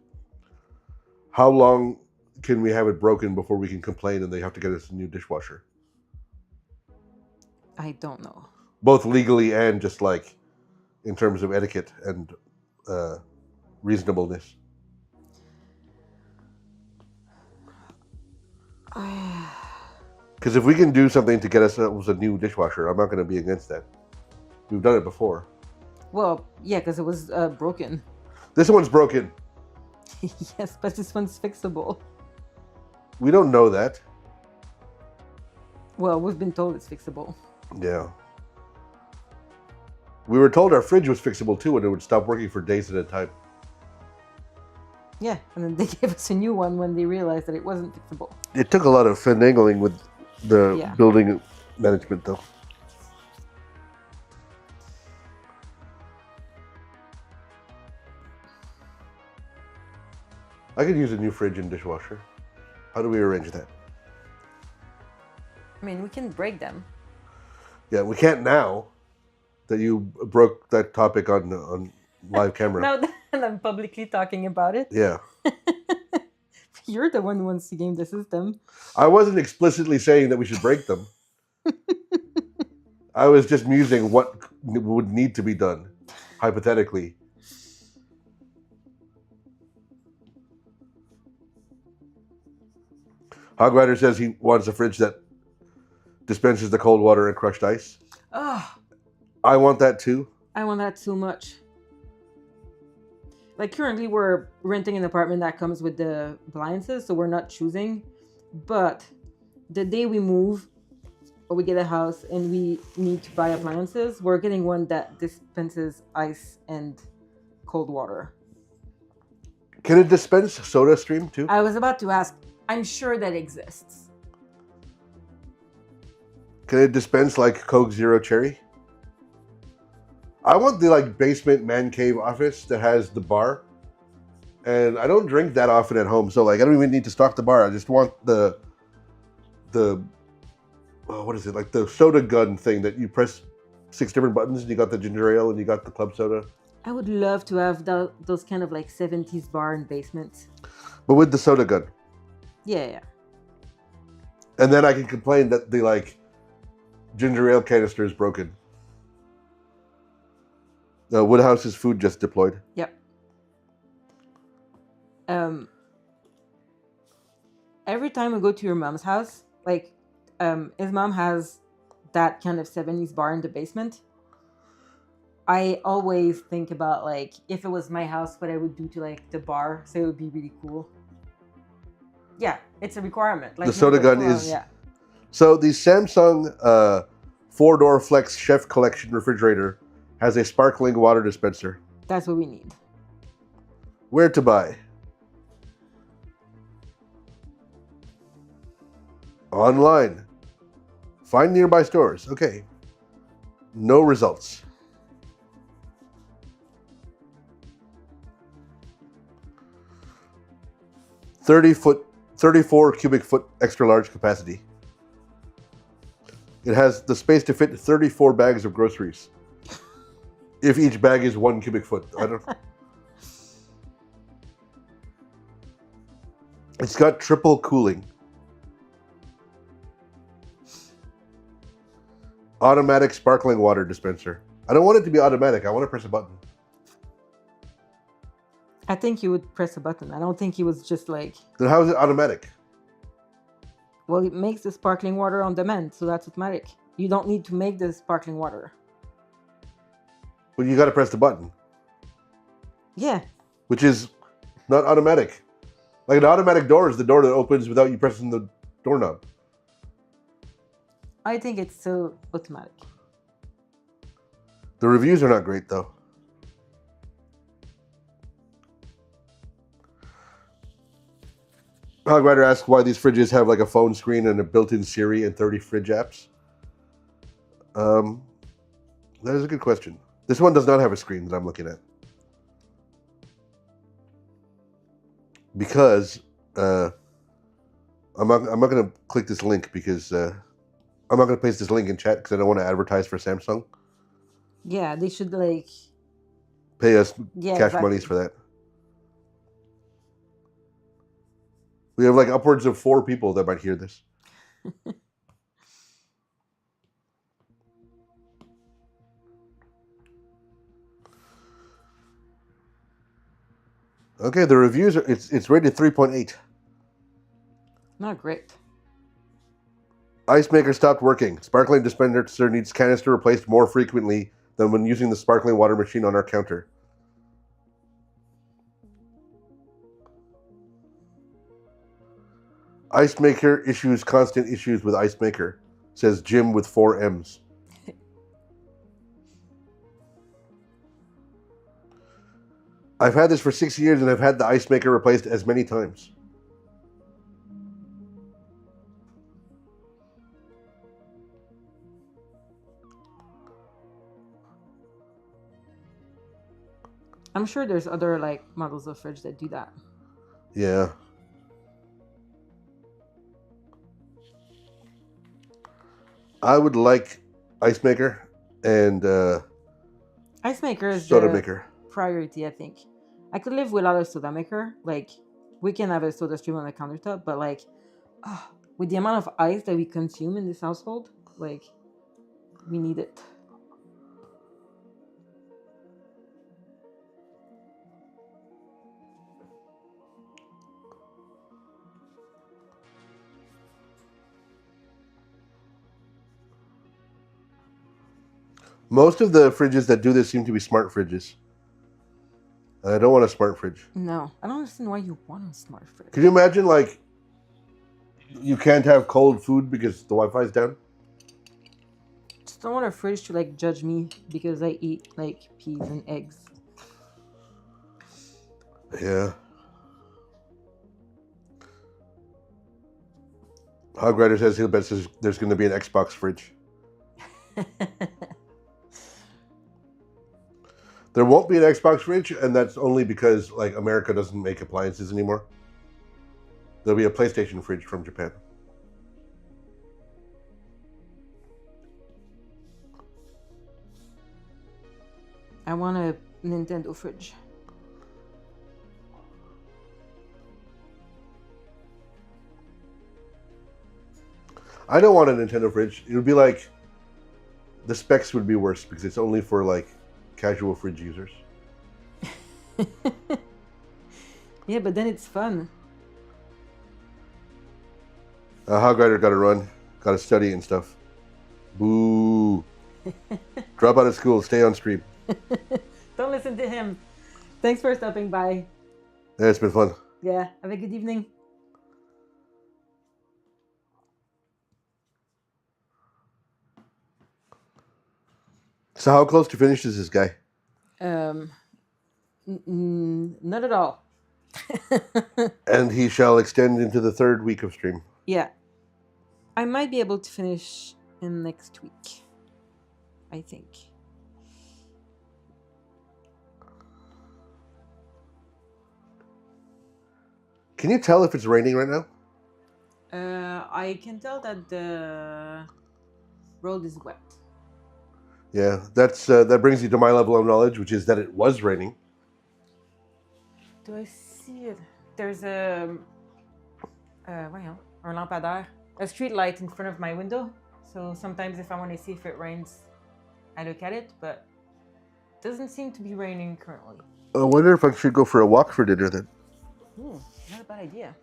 how long can we have it broken before we can complain and they have to get us a new dishwasher? I don't know. Both legally and just like in terms of etiquette and reasonableness. Because if we can do something to get us a new dishwasher, I'm not going to be against that. We've done it before. Well, yeah, because it was broken. This one's broken. Yes, but this one's fixable. We don't know that. Well, we've been told it's fixable. Yeah. We were told our fridge was fixable too, and it would stop working for days at a time. Yeah, and then they gave us a new one when they realized that it wasn't fixable. It took a lot of finagling with the building management, though. I could use a new fridge and dishwasher. How do we arrange that? I mean, we can break them. Yeah, we can't now that you broke that topic on live camera. Now that I'm publicly talking about it. Yeah. You're the one who wants to game the system. I wasn't explicitly saying that we should break them. I was just musing what would need to be done, hypothetically. Hogrider says he wants a fridge that dispenses the cold water and crushed ice. Oh, I want that too. I want that so much. Like, currently we're renting an apartment that comes with the appliances, so we're not choosing. But the day we move or we get a house and we need to buy appliances, we're getting one that dispenses ice and cold water. Can it dispense soda stream too? I was about to ask. I'm sure that exists. Can it dispense like Coke Zero Cherry? I want the like basement man cave office that has the bar, and I don't drink that often at home, so like I don't even need to stock the bar. I just want the what is it, like the soda gun thing that you press 6 different buttons and you got the ginger ale and you got the club soda. I would love to have those kind of like 70s bar and basement. But with the soda gun. Yeah. And then I can complain that the like ginger ale canister is broken. Woodhouse's food just deployed. Yep. Every time we go to your mom's house, like, his mom has that kind of 70s bar in the basement. I always think about, like, if it was my house, what I would do to, like, the bar. So it would be really cool. Yeah, it's a requirement. Like The soda gun is... Yeah. So the Samsung 4-door Flex Chef Collection refrigerator has a sparkling water dispenser. That's what we need. Where to buy? Online. Find nearby stores. Okay. No results. .34 cubic foot extra large capacity. It has the space to fit 34 bags of groceries. If each bag is 1 cubic foot. I don't know. It's got triple cooling. Automatic sparkling water dispenser. I don't want it to be automatic. I want to press a button. I think you would press a button. I don't think he was just like... Then how is it automatic? Well, it makes the sparkling water on demand, so that's automatic. You don't need to make the sparkling water. But you got to press the button. Yeah. Which is not automatic. Like an automatic door is the door that opens without you pressing the doorknob. I think it's still automatic. The reviews are not great, though. Hogrider asks why these fridges have like a phone screen and a built-in Siri and 30 fridge apps. That is a good question. This one does not have a screen that I'm looking at. Because I'm not going to click this link because I'm not going to paste this link in chat because I don't want to advertise for Samsung. Yeah, they should like... Pay us cash monies for that. We have like upwards of 4 people that might hear this. Okay, the reviews are it's rated 3.8. Not great. Ice maker stopped working. Sparkling dispenser needs canister replaced more frequently than when using the sparkling water machine on our counter. Ice maker issues, constant issues with ice maker, says Jim with 4 M's. I've had this for 6 years and I've had the ice maker replaced as many times. I'm sure there's other like models of fridge that do that. Yeah. I would like ice maker and ice maker is soda the maker priority, I think. I could live without a soda maker. Like, we can have a soda stream on the countertop, but like, with the amount of ice that we consume in this household, like, we need it. Most of the fridges that do this seem to be smart fridges. I don't want a smart fridge. No, I don't understand why you want a smart fridge. Can you imagine, like, you can't have cold food because the Wi-Fi is down? Just don't want a fridge to, like, judge me because I eat, like, peas and eggs. Yeah. Hogrider says he'll bet there's going to be an Xbox fridge. There won't be an Xbox fridge, and that's only because like America doesn't make appliances anymore. There'll be a PlayStation fridge from Japan. I want a Nintendo fridge. I don't want a Nintendo fridge. It would be like the specs would be worse because it's only for like casual fridge users. Yeah, but then it's fun. Hogrider got to run, got to study and stuff. Boo! Drop out of school, stay on stream. Don't listen to him. Thanks for stopping by. Yeah, it's been fun. Yeah, have a good evening. So how close to finish is this guy? Um, not at all. And he shall extend into the 3rd week of stream. Yeah. I might be able to finish in next week, I think. Can you tell if it's raining right now? I can tell that the road is wet. Yeah, that brings you to my level of knowledge, which is that it was raining. Do I see it? There's a un lampadaire, a street light in front of my window. So sometimes if I want to see if it rains, I look at it, but it doesn't seem to be raining currently. I wonder if I should go for a walk for dinner then. Not a bad idea.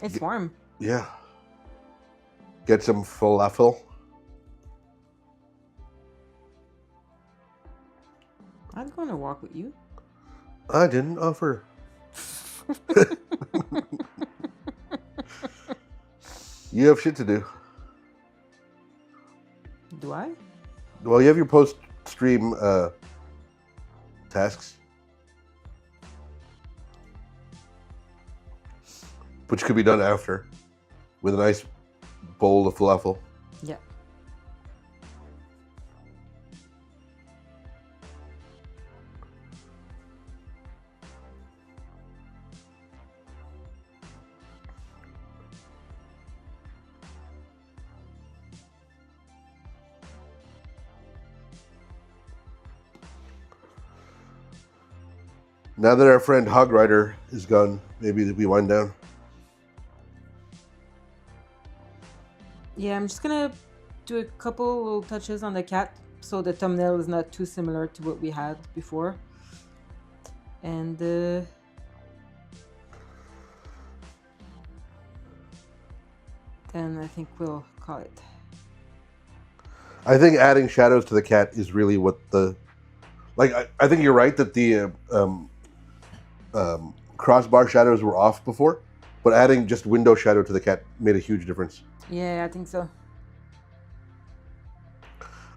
It's warm. Yeah. Get some falafel. I'd go on a walk with you. I didn't offer. You have shit to do. Do I? Well, you have your post-stream tasks, which could be done after, with a nice bowl of falafel. Yeah. Now that our friend Hog Rider is gone, maybe we wind down. Yeah, I'm just gonna do a couple little touches on the cat so the thumbnail is not too similar to what we had before. And then I think we'll call it. I think adding shadows to the cat is really what the... Like, I think you're right that the crossbar shadows were off before, but adding just window shadow to the cat made a huge difference. Yeah, I think so.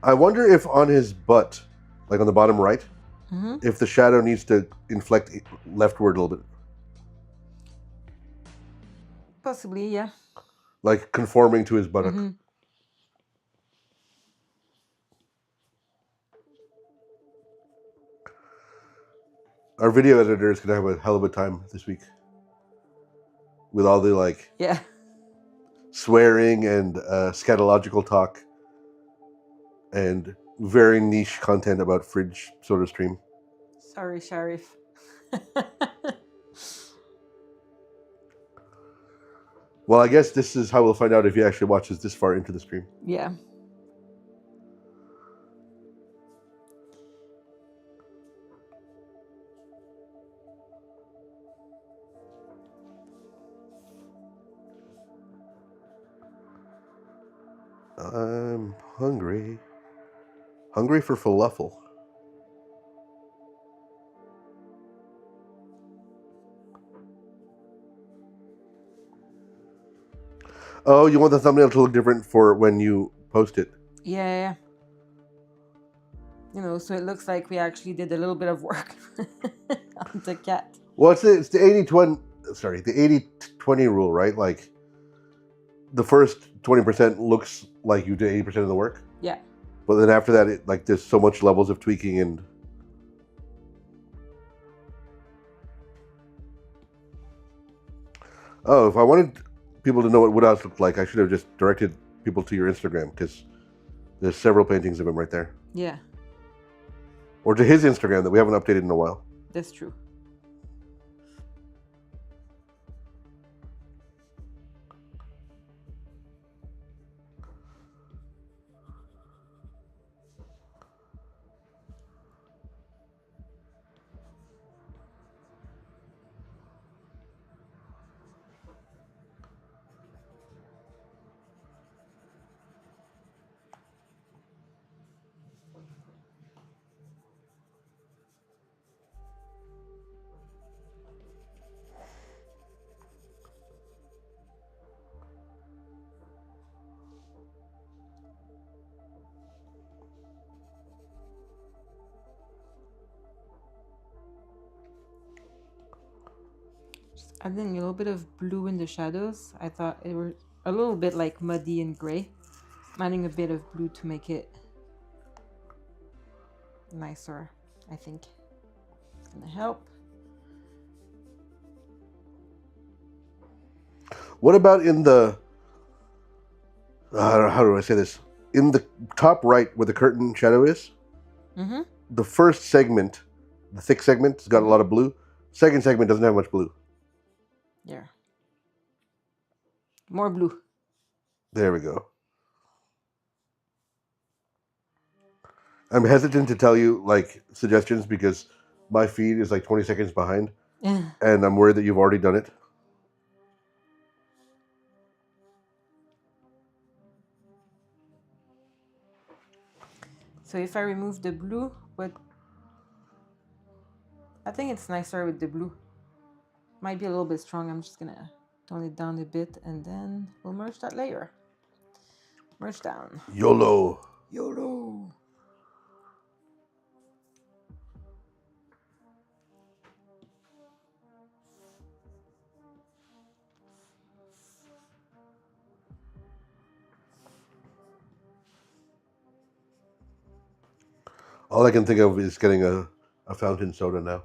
I wonder if on his butt, like on the bottom right, if the shadow needs to inflect leftward a little bit. Possibly, yeah. Like conforming to his buttock. Our video editor is going to have a hell of a time this week. With all the, swearing and scatological talk. And very niche content about Fridge Soda Stream. Sorry, Sharif. Well, I guess this is how we'll find out if he actually watches this far into the stream. Yeah. I'm hungry. Hungry for falafel. Oh, you want the thumbnail to look different for when you post it? Yeah. So it looks like we actually did a little bit of work on the cat. Well, it's the 80-20, the 80-20 rule, right? Like, the first 20% looks like you did 80% of the work. Yeah. But then after that, there's so much levels of tweaking and... Oh, if I wanted people to know what Woodhouse looked like, I should have just directed people to your Instagram, because there's several paintings of him right there. Yeah. Or to his Instagram that we haven't updated in a while. That's true. Adding a little bit of blue in the shadows. I thought it were a little bit like muddy and gray. I'm adding a bit of blue to make it nicer, I think. It's gonna help. What about in the, how do I say this? In the top right where the curtain shadow is, the first segment, the thick segment, has got a lot of blue. Second segment doesn't have much blue. Yeah. More blue. There we go. I'm hesitant to tell you like suggestions because my feed is like 20 seconds behind, and I'm worried that you've already done it. So if I remove the blue, but I think it's nicer with the blue. Might be a little bit strong. I'm just gonna tone it down a bit and then we'll merge that layer. Merge down. YOLO. YOLO. All I can think of is getting a fountain soda now.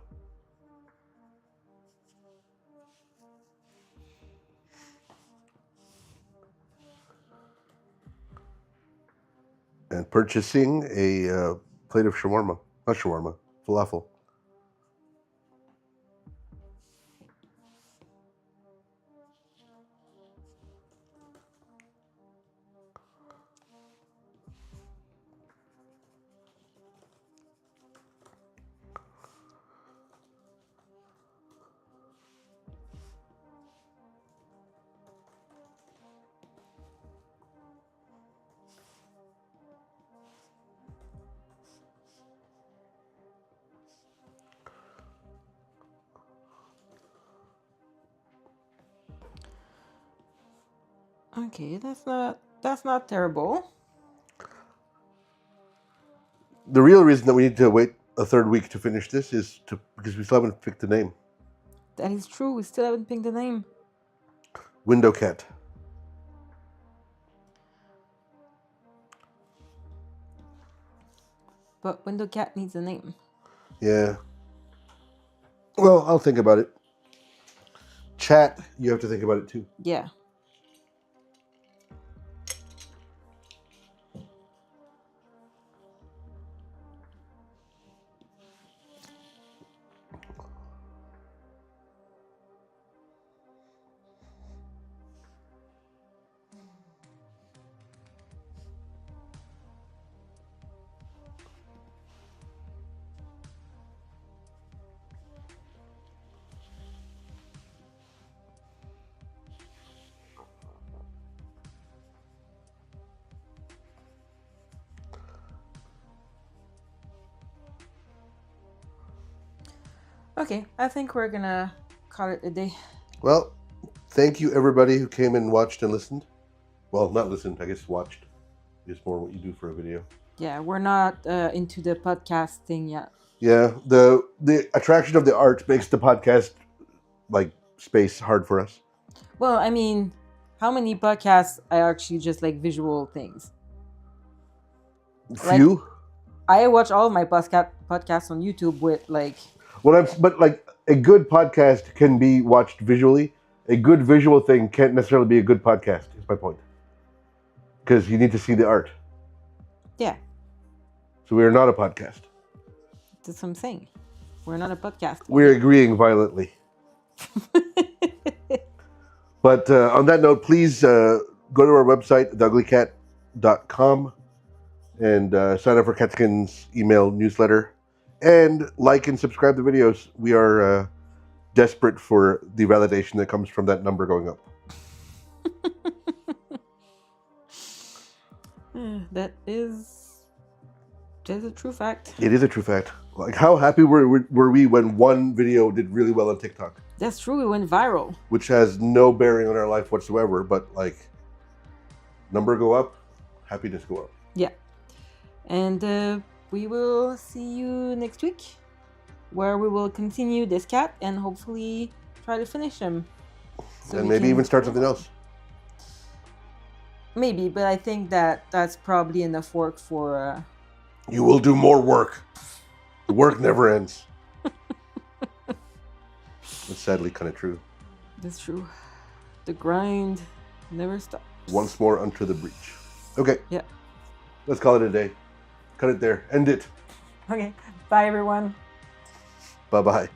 And purchasing a plate of shawarma. Not shawarma, falafel. Okay, that's not terrible. The real reason that we need to wait a third week to finish this is because we still haven't picked the name. That is true. We still haven't picked the name. Window cat. But window cat needs a name. Yeah. Well, I'll think about it. Chat, you have to think about it too. Yeah. Okay, I think we're gonna call it a day. Well, thank you everybody who came and watched and listened. Well, not listened, I guess watched. It's more what you do for a video. Yeah, we're not into the podcast thing yet. Yeah, the attraction of the art makes the podcast like space hard for us. Well, I mean, how many podcasts are actually just like visual things? Few. Like, I watch all of my podcasts on YouTube with like. But like a good podcast can be watched visually. A good visual thing can't necessarily be a good podcast. Is my point. Because you need to see the art. Yeah. So we are not a podcast. That's what I'm saying. We're not a podcast. We're agreeing violently. But on that note, please go to our website, theuglycat.com, and sign up for Catskin's email newsletter. And like and subscribe to videos. We are desperate for the validation that comes from that number going up. That's a true fact. It is a true fact. Like, how happy were we when one video did really well on TikTok? That's true. We went viral. Which has no bearing on our life whatsoever, but like, number go up, happiness go up. Yeah. And we will see you next week, where we will continue this cat and hopefully try to finish them. So and maybe even start something else. Maybe, but I think that's probably enough work for. You will do more work. The work never ends. That's sadly kind of true. That's true. The grind never stops. Once more unto the breach. Okay. Yeah. Let's call it a day. Cut it there. End it. Okay. Bye, everyone. Bye-bye.